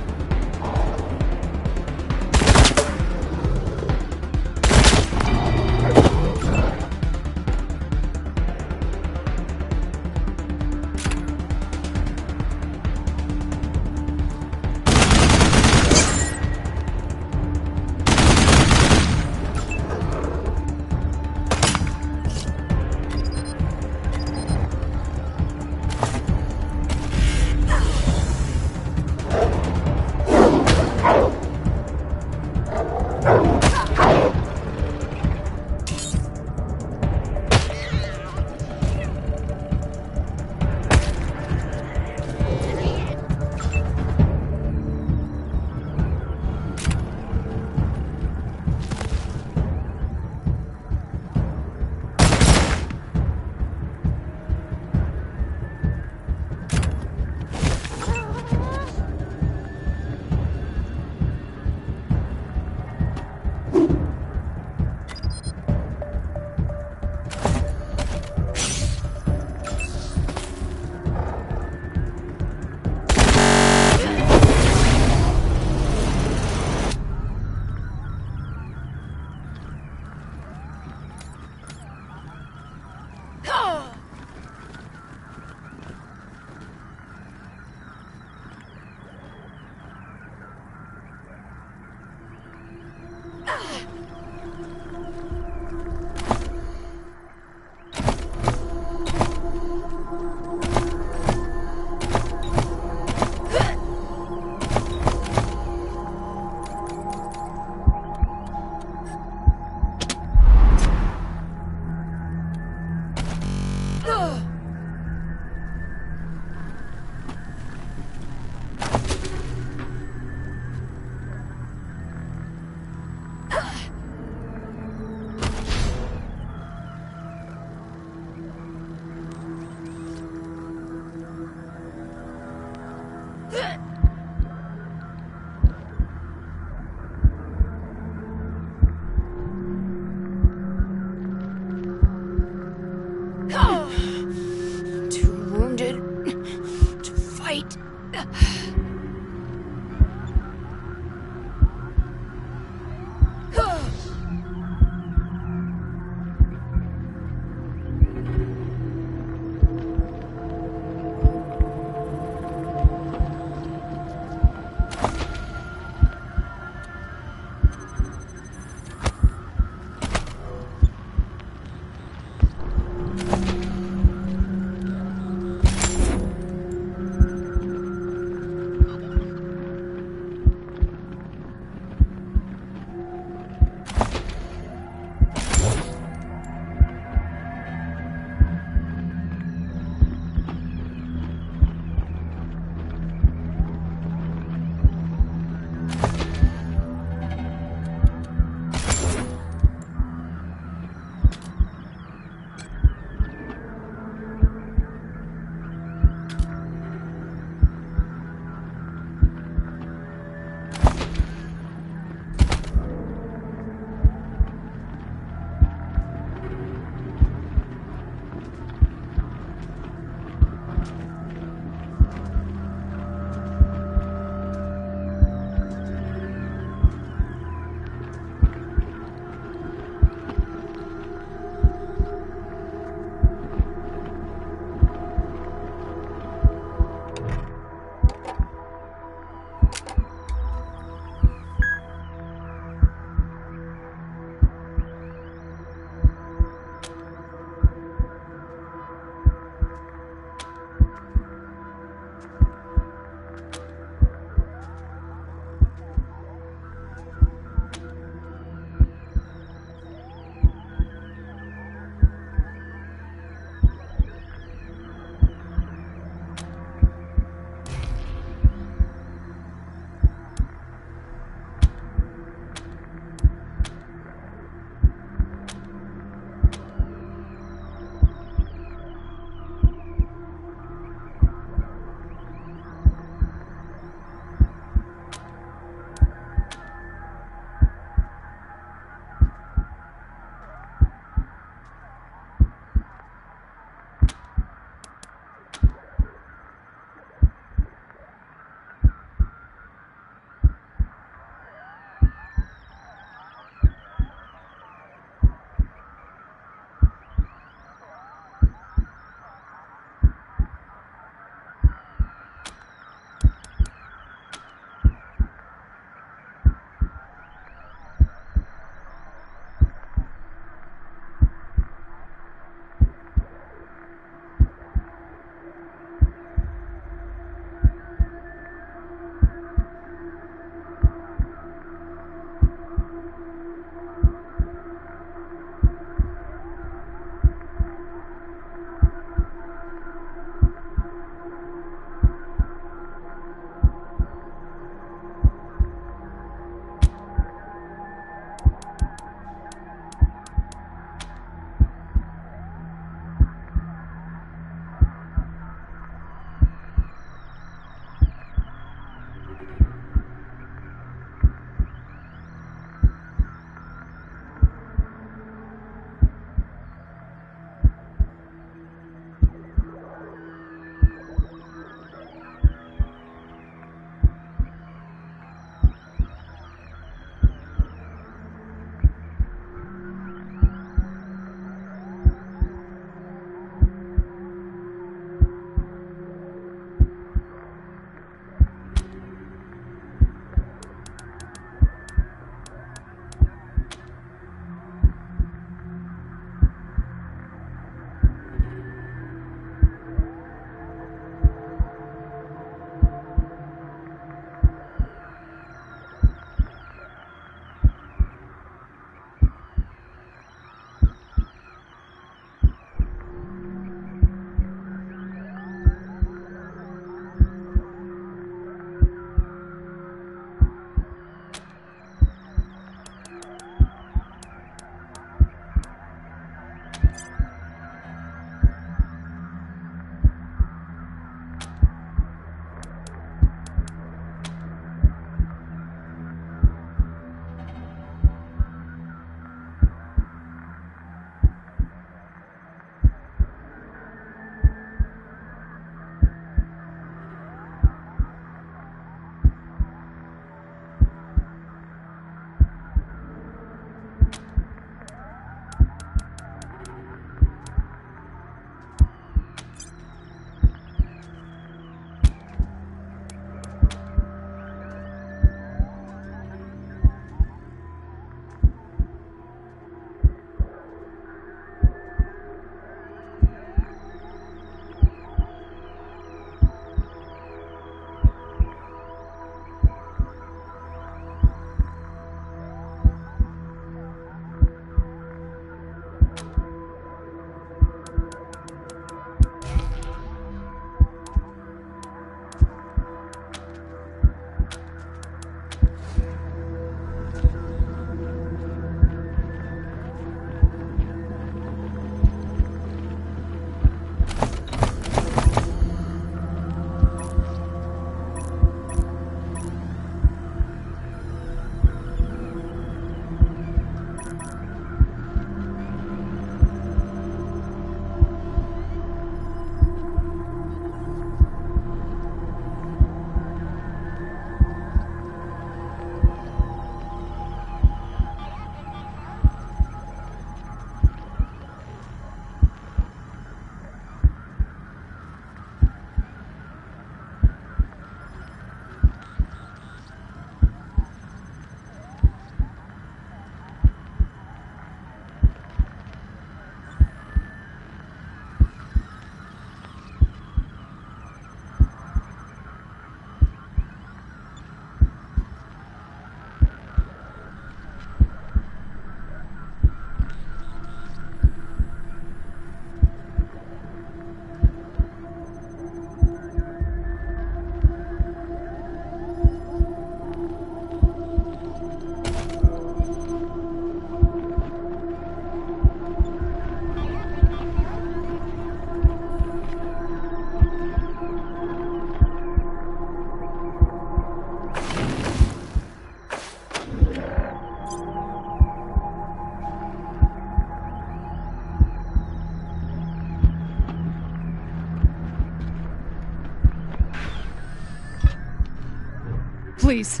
Speaker 14: Please,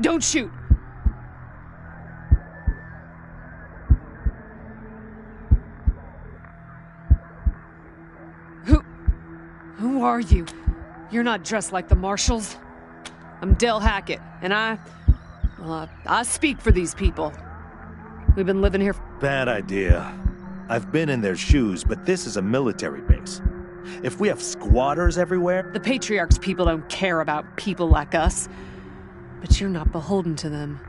Speaker 14: don't shoot. Who are you? You're not dressed like the marshals. I'm Del Hackett, and I speak for these people. We've been living here.
Speaker 10: Bad idea. I've been in their shoes, but this is a military base. If we have squatters everywhere...
Speaker 14: The Patriarch's people don't care about people like us. But you're not beholden to them.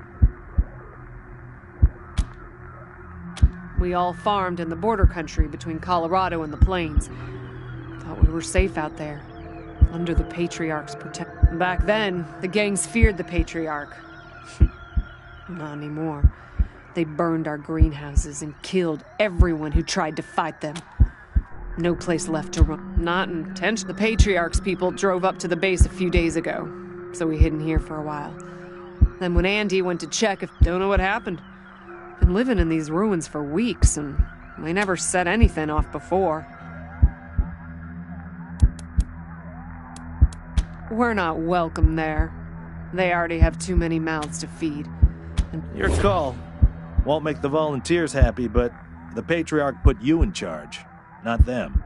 Speaker 14: We all farmed in the border country between Colorado and the plains. Thought we were safe out there, under the Patriarch's protection. Back then, the gangs feared the Patriarch. Not anymore. They burned our greenhouses and killed everyone who tried to fight them. No place left to run. Not intentional. The Patriarch's people drove up to the base a few days ago, so we hid in here for a while. Then when Andy went to check if... Don't know what happened. Been living in these ruins for weeks, and we never set anything off before. We're not welcome there. They already have too many mouths to feed.
Speaker 10: Your call. Won't make the volunteers happy, but the Patriarch put you in charge, not them.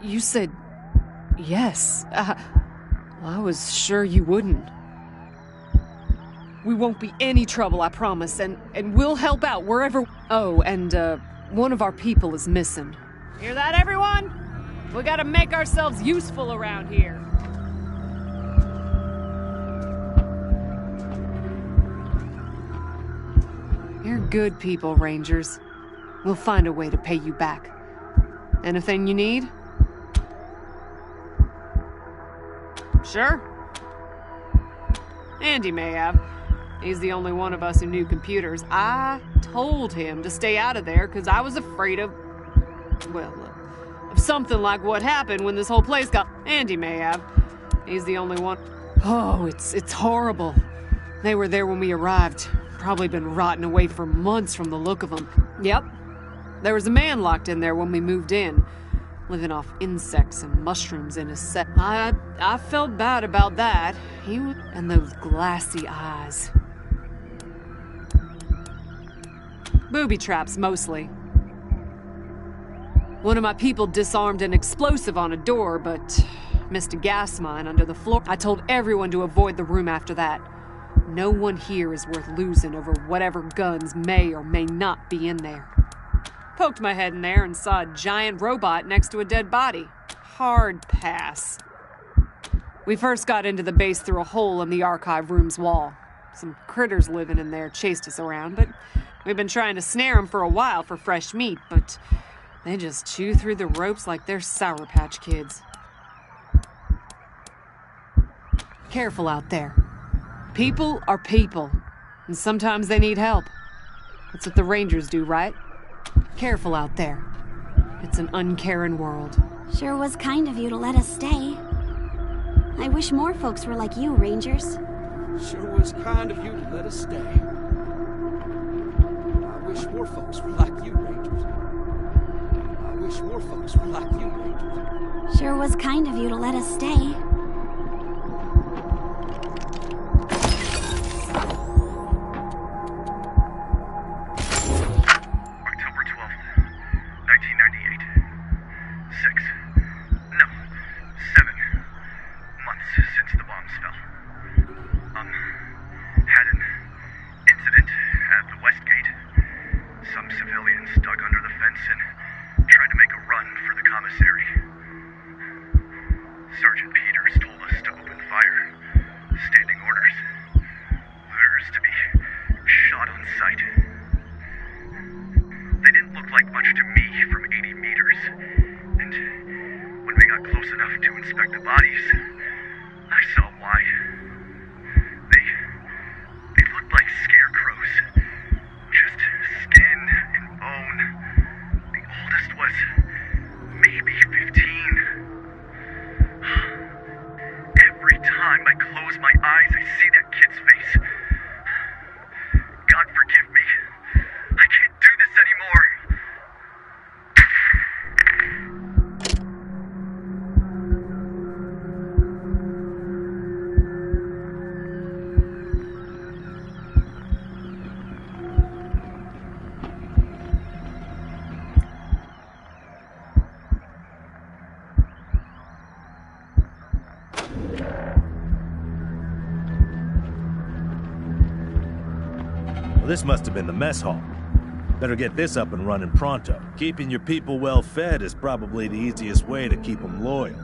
Speaker 14: You said yes. I was sure you wouldn't. We won't be any trouble, I promise, and we'll help out wherever... Oh, and one of our people is missing. Hear that, everyone? We gotta make ourselves useful around here. You're good people, Rangers. We'll find a way to pay you back. Anything you need? Sure. Andy may have. He's the only one of us who knew computers. I told him to stay out of there because I was afraid of... well, of something like what happened when this whole place got... Andy may have. He's the only one... Oh, it's horrible. They were there when we arrived. Probably been rotting away for months from the look of them. Yep. There was a man locked in there when we moved in, living off insects and mushrooms in his set. I felt bad about that. He was... and those glassy eyes. Booby traps, mostly. One of my people disarmed an explosive on a door, but missed a gas mine under the floor. I told everyone to avoid the room after that. No one here is worth losing over whatever guns may or may not be in there. Poked my head in there and saw a giant robot next to a dead body. Hard pass. We first got into the base through a hole in the archive room's wall. Some critters living in there chased us around, but we've been trying to snare them for a while for fresh meat, but they just chew through the ropes like they're Sour Patch Kids. Careful out there. People are people, and sometimes they need help. That's what the Rangers do, right? Careful out there. It's an uncaring world.
Speaker 16: Sure was kind of you to let us stay. I wish more folks were like you, Rangers.
Speaker 9: Sure was kind of you to let us stay. I wish more folks were like you, Rangers. I wish more folks were like you, Rangers.
Speaker 16: Sure was kind of you to let us stay.
Speaker 10: Well, this must have been the mess hall. Better get this up and running pronto. Keeping your people well fed is probably the easiest way to keep them loyal.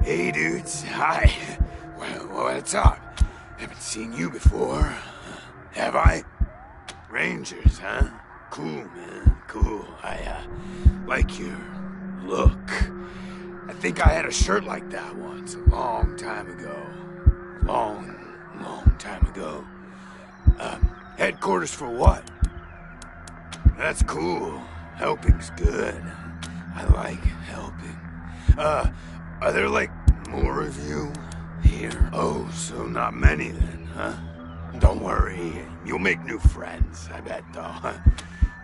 Speaker 17: Hey, dudes. Hi. Well, what's up? Haven't seen you before. Have I? Rangers, huh? Cool, man. Cool. I like your look. I think I had a shirt like that once, a long time ago. Long time ago. Headquarters for what? That's cool. Helping's good. I like helping. Are there, like, more of you here? Oh, so not many then, huh? Don't worry. You'll make new friends, I bet, though.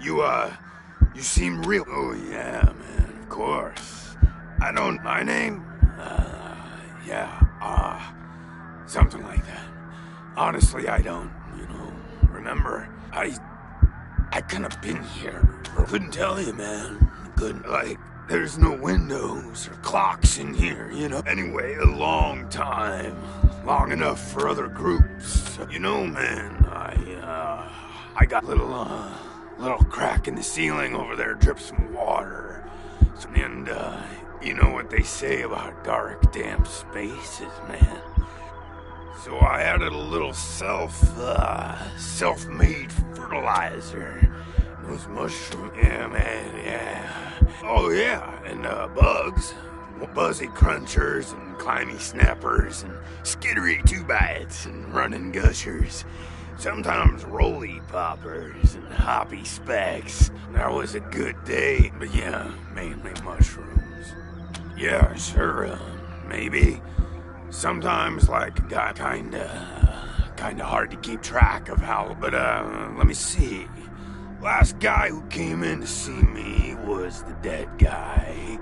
Speaker 17: You seem real... Oh, yeah, man, of course. My name? Something like that. Honestly, I don't, remember. I kinda been here. Couldn't tell you, man. Couldn't, there's no windows or clocks in here, Anyway, a long time. Long enough for other groups. Man, I got little crack in the ceiling over there, drips some water. And, you know what they say about dark, damp spaces, man. So I added a little self-made fertilizer. Those mushrooms, yeah, man, yeah. Oh, yeah, and bugs. buzzy crunchers and climby snappers and skittery 2-bites and running gushers. Sometimes roly poppers and hoppy specks. That was a good day, but yeah, mainly mushrooms. Yeah, sure, maybe. Sometimes, like, it got kinda hard to keep track of how, but let me see. Last guy who came in to see me was the dead guy.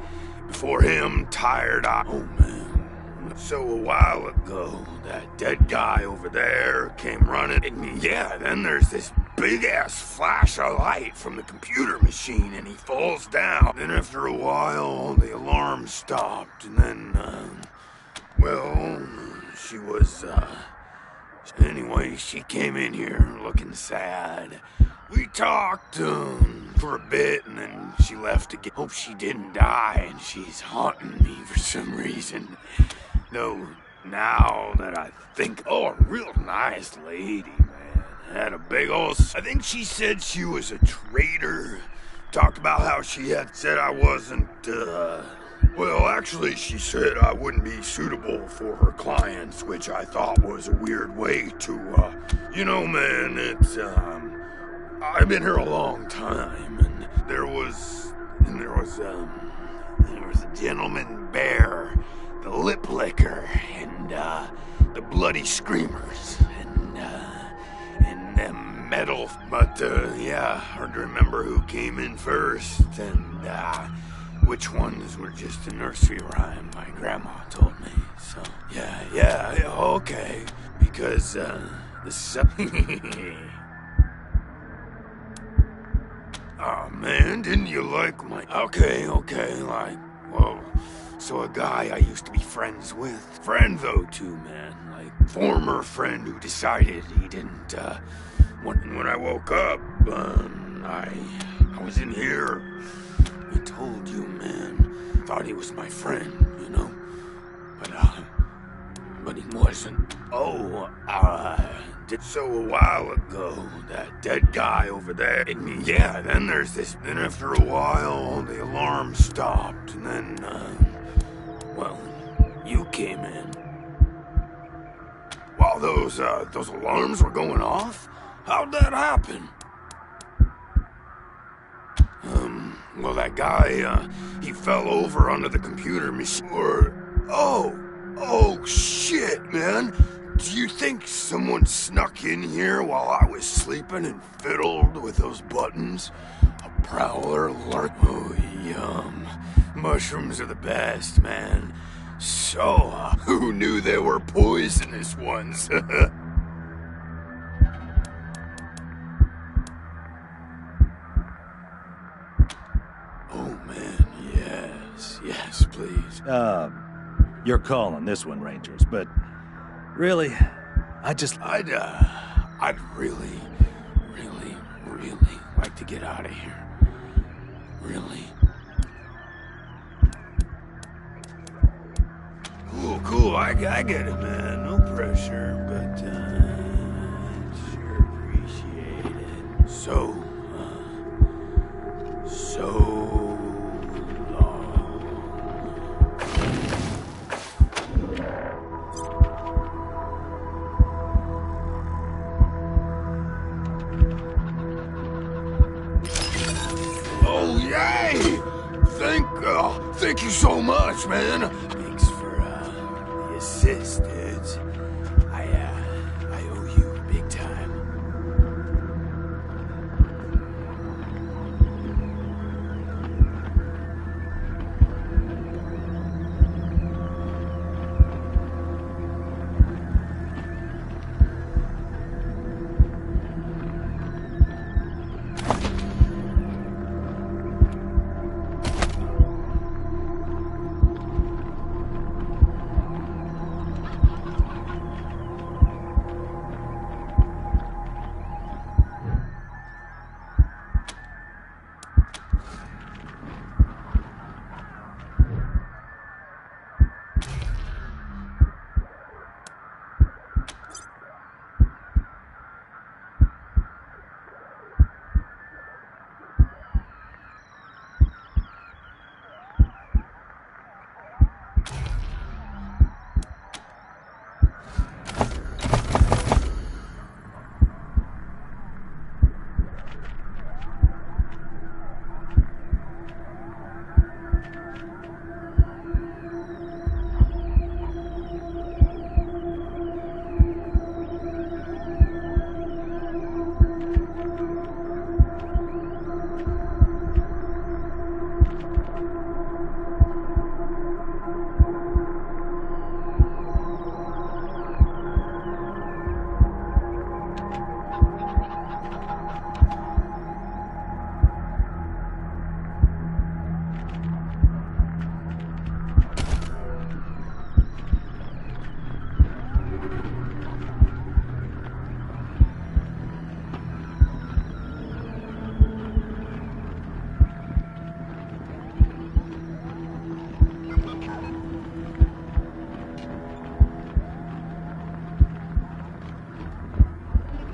Speaker 17: Before him, tired eye. Oh man. So a while ago, that dead guy over there came running, and yeah, then there's this big-ass flash of light from the computer machine, and he falls down. Then after a while, the alarm stopped, and then, well, she was, anyway, she came in here looking sad. We talked, for a bit, and then she left again. Hope she didn't die, and she's haunting me for some reason. Though, now that I think, oh, a real nice lady, man. Had a big old, I think she said she was a traitor. Talked about how she had said I wasn't, well, actually, she said I wouldn't be suitable for her clients, which I thought was a weird way to, you know, man, it's, I've been here a long time, and there was a gentleman bear, the lip licker, and the bloody screamers, and them metal. But yeah, hard to remember who came in first, and which ones were just a nursery rhyme my grandma told me. So yeah, okay, because oh man, didn't you like my... Okay, like, well, so a guy I used to be friends with. Friend though too, man, like, former friend who decided he didn't, when I woke up, I was in here. I told you, man, thought he was my friend, you know, but he wasn't. Oh, so a while ago, that dead guy over there, and yeah, then there's this, then after a while, the alarm stopped, and then, well, you came in. While those alarms were going off? How'd that happen? Well, that guy, he fell over onto the computer machine, oh, shit, man. Do you think someone snuck in here while I was sleeping and fiddled with those buttons? A prowler lurk. Oh, yum. Mushrooms are the best, man. So, who knew they were poisonous ones? Oh, man, yes, please.
Speaker 10: You're calling this one, Rangers, but really, I'd
Speaker 17: really like to get out of here. Really. Cool, I get it, man. No pressure, but, sure appreciate it. So thank you so much, man. Thanks for the assist, dudes. I owe you big time.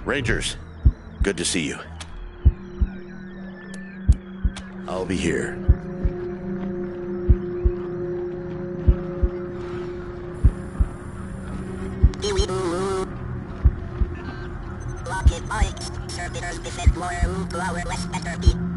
Speaker 11: Rangers, good to see you. I'll be here.
Speaker 12: Lockheed Pikes, servitors defend more room to our west Etterby.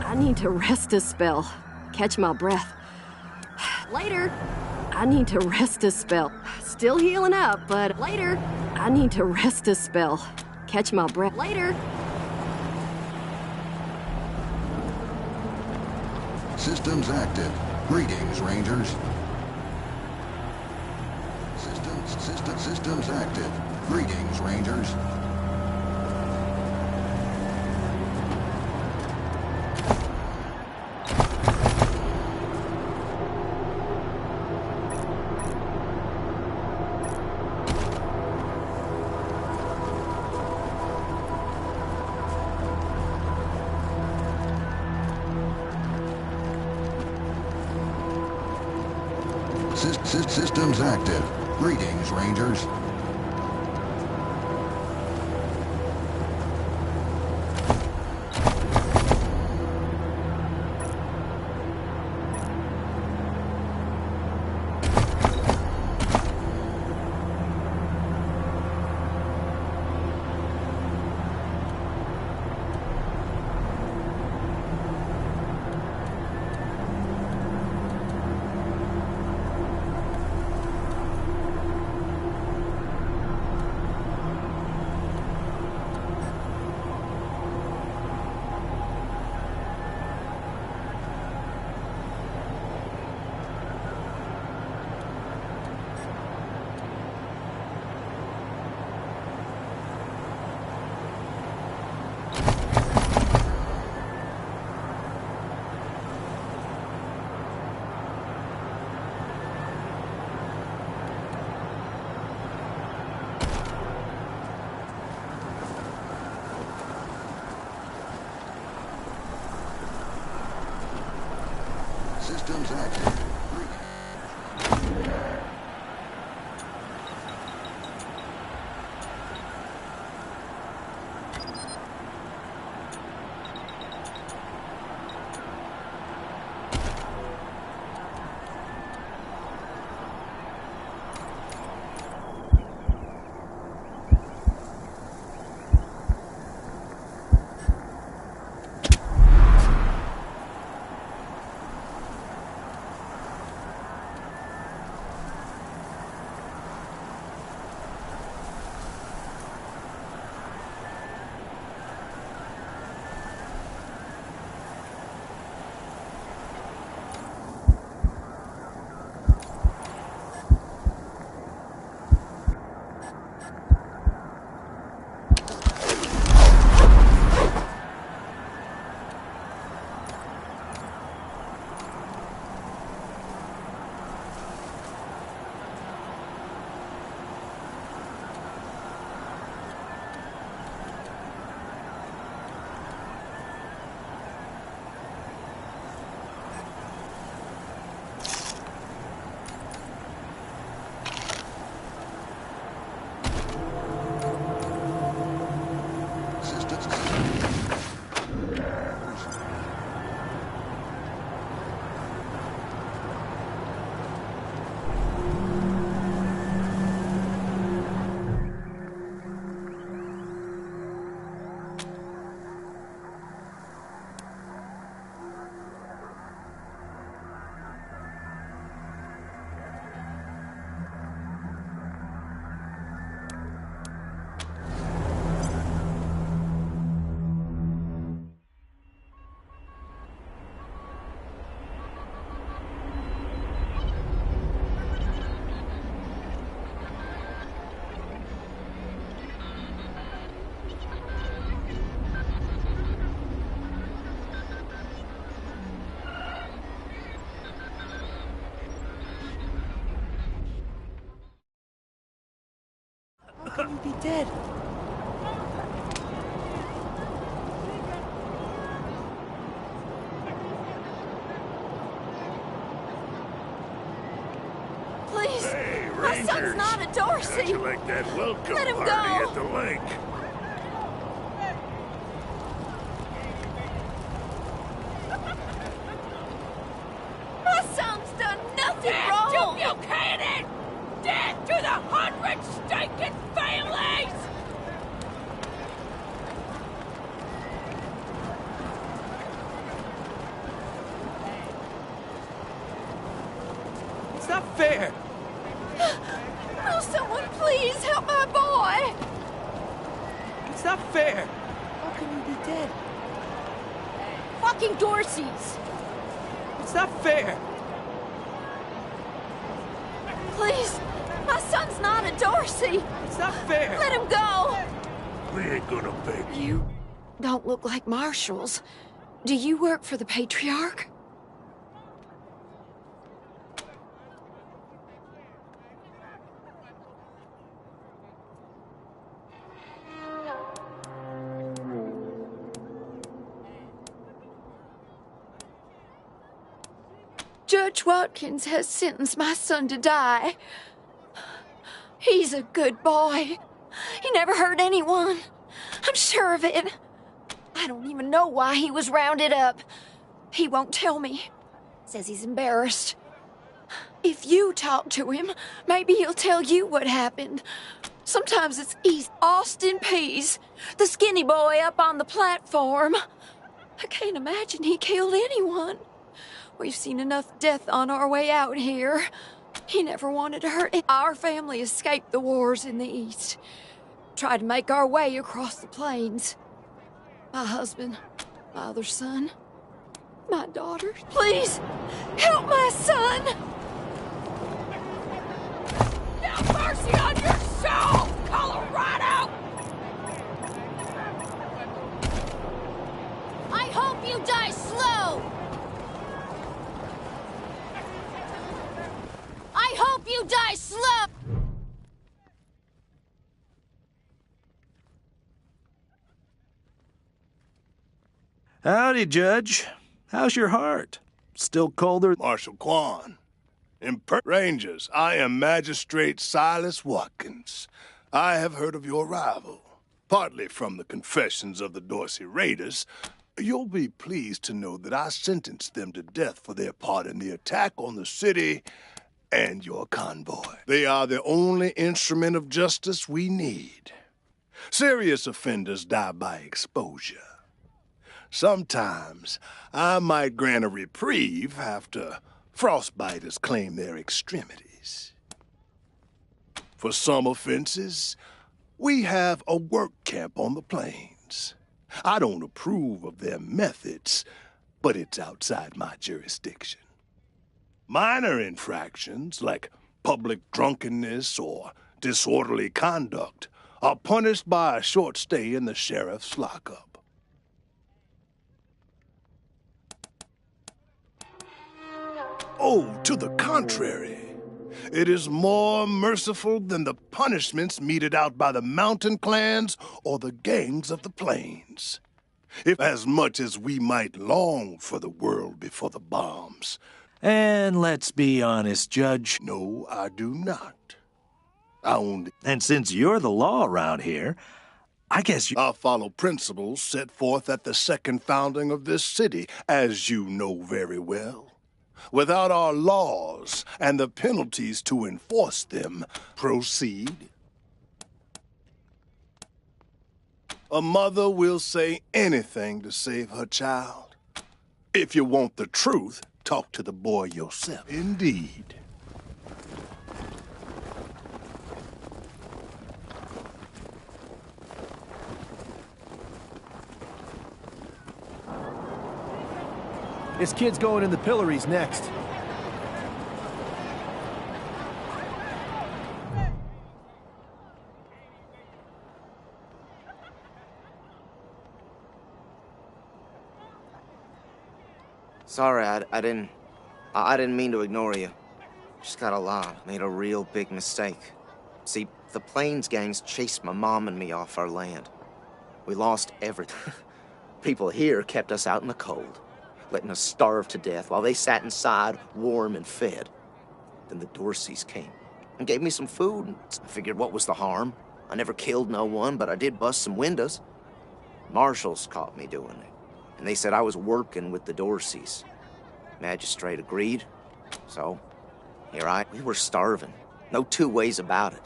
Speaker 6: I need to rest a spell. Catch my breath. Later. I need to rest a spell. Still healing up, but later. I need to rest a spell. Catch my breath. Later.
Speaker 18: Systems active. Greetings, Rangers. Systems active. Greetings, Rangers. Systems active. Greetings, Rangers. Systems active.
Speaker 3: can you be dead?
Speaker 16: Please,
Speaker 17: Hey,
Speaker 16: my
Speaker 17: Rangers.
Speaker 16: son's not a Dorsey.
Speaker 17: How'd you like that welcome
Speaker 16: Let him
Speaker 17: party
Speaker 16: go.
Speaker 17: at the lake?
Speaker 16: My son's done nothing wrong.
Speaker 3: To Buchanan! Death to the 100 stinking families!
Speaker 9: It's not fair.
Speaker 16: Will someone please help my boy?
Speaker 9: It's not fair.
Speaker 3: How can you be dead?
Speaker 16: Fucking Dorseys.
Speaker 9: It's not fair.
Speaker 16: Please, my son's not a Dorsey.
Speaker 9: It's not fair.
Speaker 16: Let him go.
Speaker 17: We ain't gonna beg you.
Speaker 16: You don't look like marshals. Do you work for the Patriarch? Judge Watkins has sentenced my son to die. He's a good boy. He never hurt anyone. I'm sure of it. I don't even know why he was rounded up. He won't tell me. Says he's embarrassed. If you talk to him, maybe he'll tell you what happened. Sometimes it's easy. Austin Pease, the skinny boy up on the platform. I can't imagine he killed anyone. We've seen enough death on our way out here. He never wanted to hurt it. Our family escaped the wars in the East. Tried to make our way across the plains. My husband, my other son, my daughter. Please, help my son!
Speaker 3: Have mercy on your soul, Colorado!
Speaker 16: I hope you die slow! I hope you die slow!
Speaker 10: Howdy, Judge. How's your heart? Still colder?
Speaker 17: Marshal Quan. Rangers, I am Magistrate Silas Watkins. I have heard of your arrival, partly from the confessions of the Dorsey Raiders. You'll be pleased to know that I sentenced them to death for their part in the attack on the city and your convoy. They are the only instrument of justice we need. Serious offenders die by exposure. Sometimes I might grant a reprieve after frostbiters claim their extremities. For some offenses, we have a work camp on the plains. I don't approve of their methods, but it's outside my jurisdiction. Minor infractions, like public drunkenness or disorderly conduct, are punished by a short stay in the sheriff's lockup. Oh, to the contrary. It is more merciful than the punishments meted out by the mountain clans or the gangs of the plains. If as much as we might long for the world before the bombs.
Speaker 10: And let's be honest, Judge.
Speaker 17: No, I do not.
Speaker 10: And since you're the law around here, I guess
Speaker 17: I follow principles set forth at the second founding of this city, as you know very well. Without our laws and the penalties to enforce them, proceed. A mother will say anything to save her child. If you want the truth, talk to the boy yourself. Indeed.
Speaker 9: This kid's going in the pillories next.
Speaker 19: Sorry, I didn't mean to ignore you. Just got alarmed. Made a real big mistake. See, The Plains gangs chased my mom and me off our land. We lost everything. People here kept us out in the cold, letting us starve to death while they sat inside, warm and fed. Then the Dorseys came and gave me some food. And I figured, what was the harm? I never killed no one, but I did bust some windows. Marshals caught me doing it, and they said I was working with the Dorseys. Magistrate agreed, so here we were starving. No two ways about it.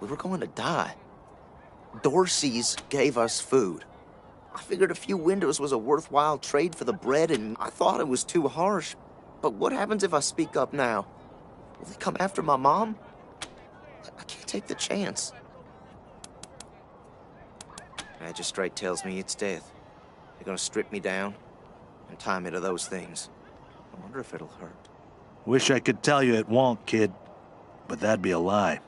Speaker 19: We were going to die. Dorseys gave us food. I figured a few windows was a worthwhile trade for the bread, and I thought it was too harsh. But what happens if I speak up now? Will they come after my mom? I can't take the chance. Magistrate tells me it's death. They're gonna strip me down and tie me to those things. I wonder if it'll hurt.
Speaker 10: Wish I could tell you it won't, kid. But that'd be a lie.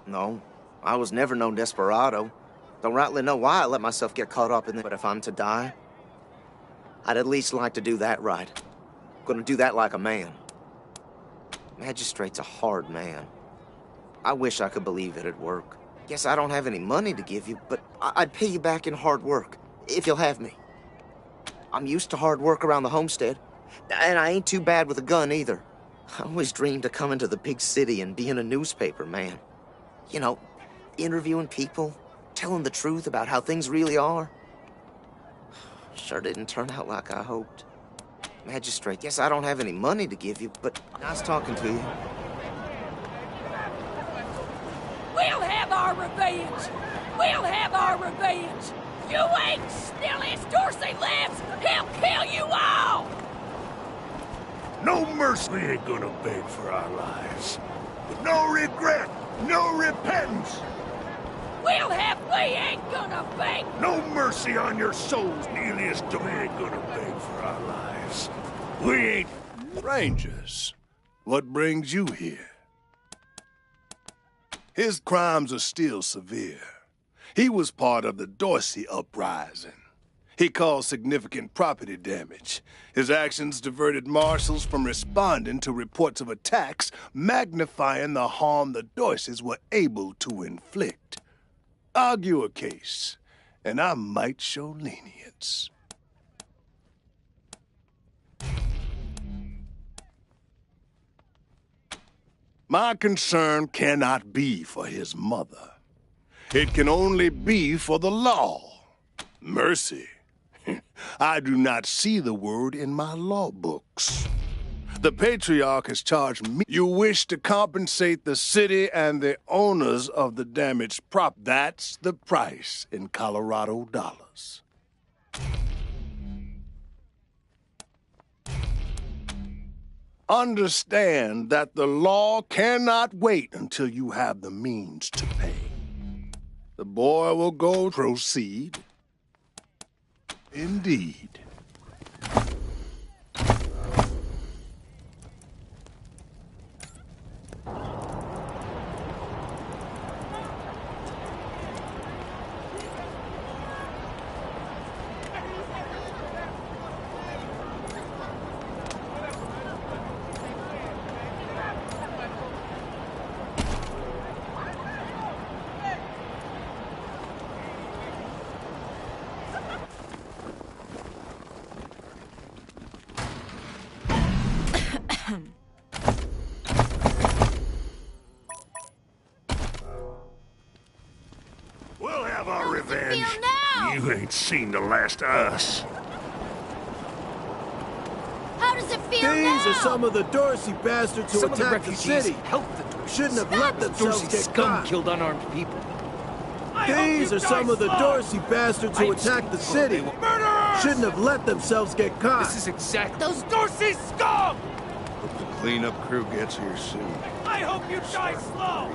Speaker 19: No, I was never no desperado. Don't rightly know why I let myself get caught up in it. But if I'm to die, I'd at least like to do that right. Gonna do that like a man. Magistrate's a hard man. I wish I could believe it'd work. Guess I don't have any money to give you, but I'd pay you back in hard work, if you'll have me. I'm used to hard work around the homestead, and I ain't too bad with a gun either. I always dreamed of coming to the big city and being a newspaper man. You know, interviewing people, telling the truth about how things really are. Sure didn't turn out like I hoped. Magistrate, guess I don't have any money to give you, but nice talking to you.
Speaker 3: We'll have our revenge! We'll have our revenge! You ain't still as Dorsey lives! He'll kill you all!
Speaker 17: No mercy. We ain't gonna beg for our lives. With no regret, no repentance.
Speaker 3: We ain't gonna beg!
Speaker 17: No mercy on your souls, Neelius. We ain't gonna beg for our lives. We ain't...
Speaker 5: Rangers, what brings you here? His crimes are still severe. He was part of the Dorsey uprising. He caused significant property damage. His actions diverted marshals from responding to reports of attacks, magnifying the harm the Dorseys were able to inflict. Argue a case, and I might show lenience. My concern cannot be for his mother. It can only be for the law. Mercy. I do not see the word in my law books. The Patriarch has charged me. You wish to compensate the city and the owners of the damaged prop. That's the price in Colorado dollars. Understand that the law cannot wait until you have the means to pay. The boy will go proceed. Indeed.
Speaker 17: We'll have our revenge. You ain't seen the last of us.
Speaker 16: How does it feel
Speaker 9: These
Speaker 16: now?
Speaker 9: are some of the Dorsey bastards who attacked the city. Shouldn't have let themselves get caught.
Speaker 20: Killed unarmed people.
Speaker 9: These are some of the Dorsey bastards who attacked the city. Shouldn't have let themselves get caught.
Speaker 20: This is exactly those Dorsey scum!
Speaker 5: Hope the cleanup crew gets here soon.
Speaker 3: I hope you die slow!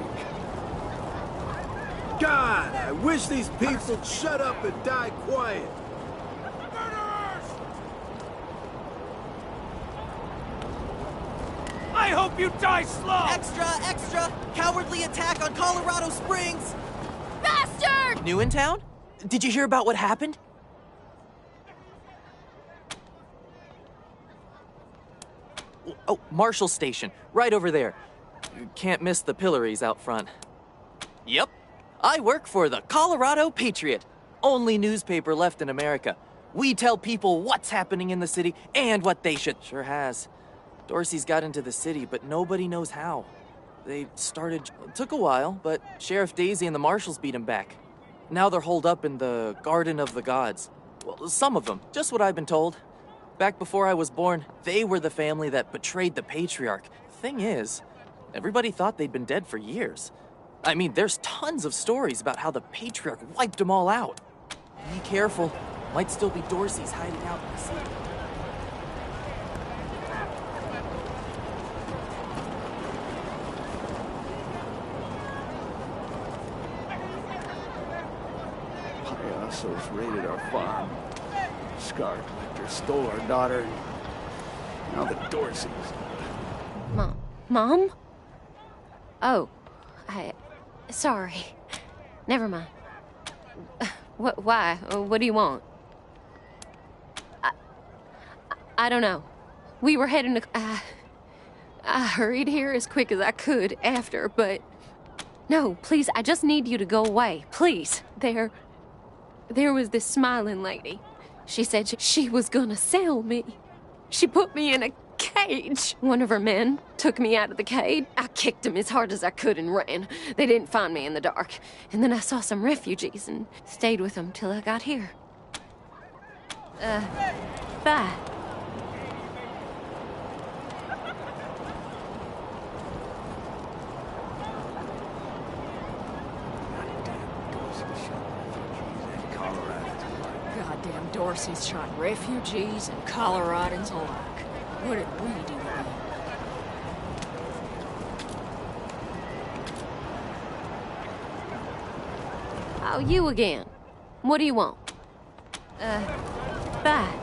Speaker 9: God, I wish these people would shut up and die quiet.
Speaker 3: I hope you die slow!
Speaker 20: Extra, extra! Cowardly attack on Colorado Springs!
Speaker 16: Bastard!
Speaker 20: New in town? Did you hear about what happened?
Speaker 19: Oh, Marshall Station, right over there. You can't miss the pillories out front. Yep, I work for the Colorado Patriot, only newspaper left in America. We tell people what's happening in the city and what they should. Sure has. Dorsey's got into the city, but nobody knows how. They started... It took a while, but Sheriff Daisy and the marshals beat him back. Now they're holed up in the Garden of the Gods. Well, some of them, just what I've been told. Back before I was born, they were the family that betrayed the Patriarch. Thing is, everybody thought they'd been dead for years. I mean, there's tons of stories about how the Patriarch wiped them all out. Be careful. Might still be Dorsey's hiding out in the city.
Speaker 9: Payasos raided our farm. Scar Collector stole our daughter, and now the Dorseys.
Speaker 21: Mom? Oh, sorry. Never mind. Why? What do you want? I don't know. We were heading to... I hurried here as quick as I could after, but... No, please, I just need you to go away. Please. There was this smiling lady. She said she was gonna sell me. She put me in a cage. One of her men took me out of the cage. I kicked him as hard as I could and ran. They didn't find me in the dark. And then I saw some refugees and stayed with them till I got here. Bye.
Speaker 3: Goddamn Dorsey's shot refugees and Coloradans alike. What did we do to them?
Speaker 21: Oh, you again. What do you want? Bye.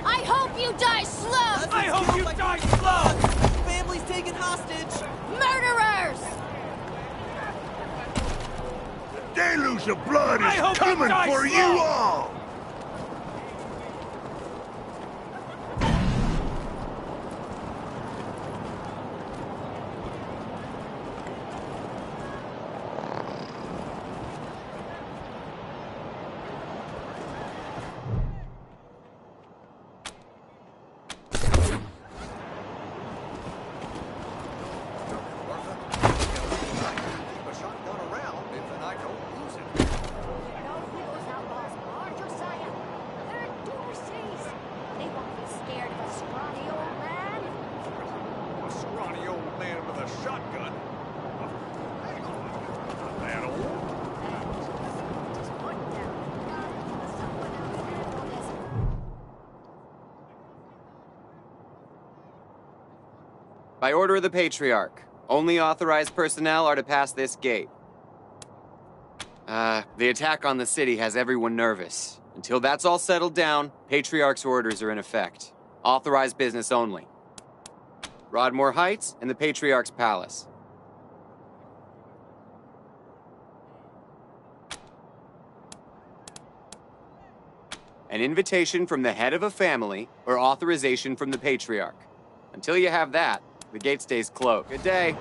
Speaker 3: I hope you die slow!
Speaker 20: I hope you die slow! Family's taken hostage!
Speaker 3: Murderers!
Speaker 5: The deluge of blood is coming for you all!
Speaker 22: By order of the Patriarch, only authorized personnel are to pass this gate. The attack on the city has everyone nervous. Until that's all settled down, Patriarch's orders are in effect. Authorized business only. Broadmoor Heights and the Patriarch's Palace. An invitation from the head of a family or authorization from the Patriarch. Until you have that, the gate stays closed. Good day.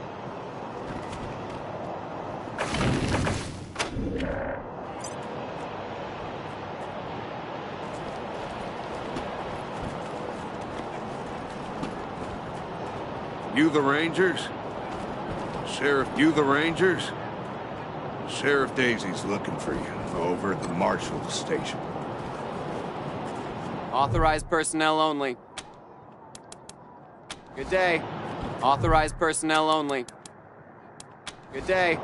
Speaker 8: You the Rangers? Sheriff, you the Rangers?
Speaker 5: Sheriff Daisy's looking for you over at the Marshall Station.
Speaker 22: Authorized personnel only. Good day. Authorized personnel only. Good day.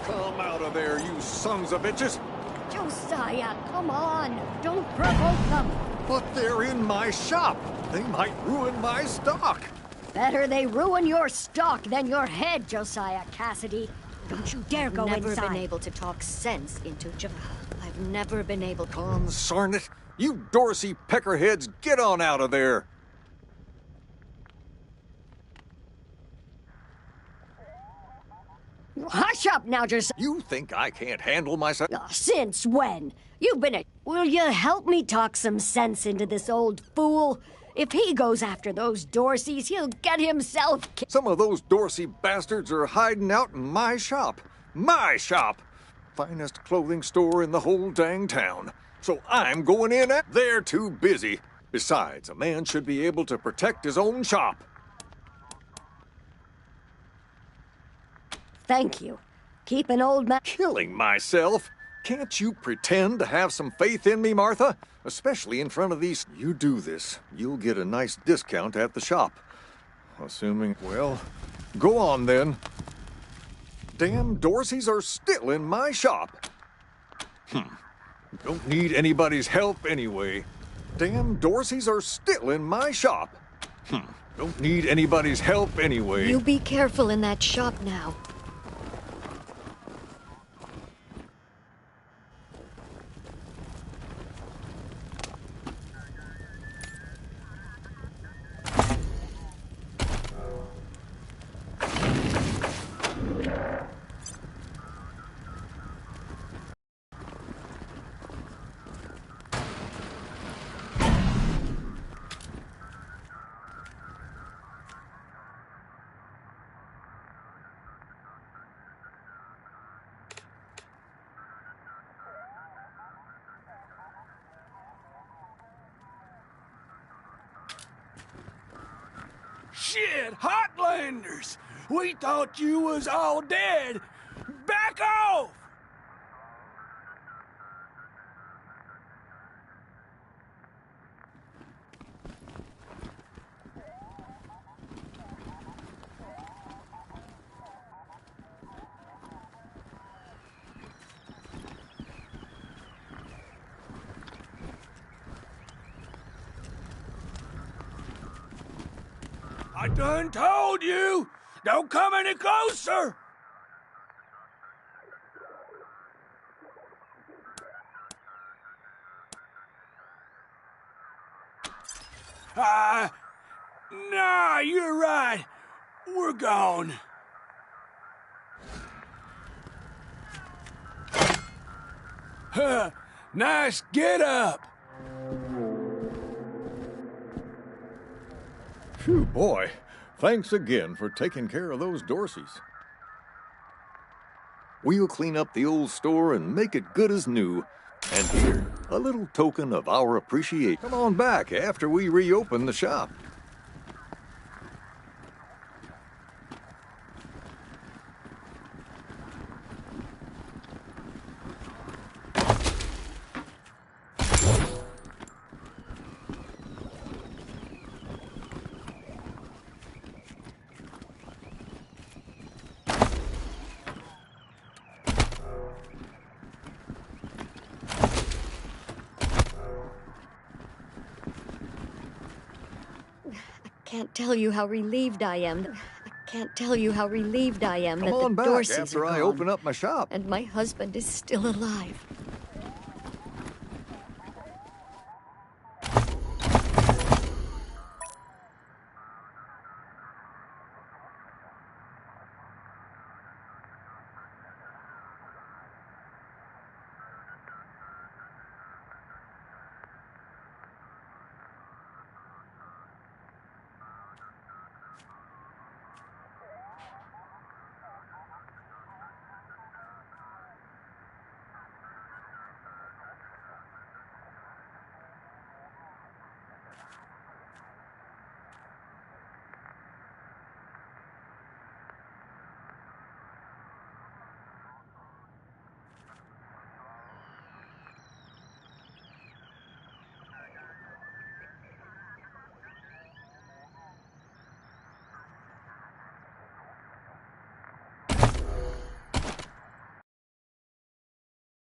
Speaker 1: Come out of there, you sons of bitches!
Speaker 4: Josiah, come on! Don't provoke them!
Speaker 1: But they're in my shop! They might ruin my stock!
Speaker 4: Better they ruin your stock than your head, Josiah Cassidy. Don't you dare go inside. I've never been able to talk sense into I've never been able to...
Speaker 1: Consarn it! You Dorsey peckerheads, get on out of there!
Speaker 4: Hush up now, Josiah.
Speaker 1: You think I can't handle myself?
Speaker 4: Since when? You've been a... Will you help me talk some sense into this old fool? If he goes after those Dorseys, he'll get himself...
Speaker 1: Some of those Dorsey bastards are hiding out in my shop. My shop! Finest clothing store in the whole dang town. So I'm going in at... They're too busy. Besides, a man should be able to protect his own shop.
Speaker 4: Thank you. Keep an old man...
Speaker 1: Killing myself? Can't you pretend to have some faith in me, Martha? Especially in front of these... You do this, you'll get a nice discount at the shop. Assuming... Well, go on then. Damn Dorseys are still in my shop. Don't need anybody's help anyway. Damn Dorseys are still in my shop. Don't need anybody's help anyway.
Speaker 4: You be careful in that shop now.
Speaker 23: Shit, Hotlanders! We thought you was all dead! Back off! I done told you! Don't come any closer! Nah, you're right. We're gone. Huh, nice get up.
Speaker 1: Phew, boy. Thanks again for taking care of those Dorseys. We'll clean up the old store and make it good as new. And here, a little token of our appreciation. Come on back after we reopen the shop.
Speaker 4: I can't tell you how relieved I am. I can't tell you how relieved I am that the
Speaker 1: Come on back
Speaker 4: Dorseys
Speaker 1: after
Speaker 4: are
Speaker 1: I
Speaker 4: gone,
Speaker 1: open up my shop.
Speaker 4: and my husband is still alive.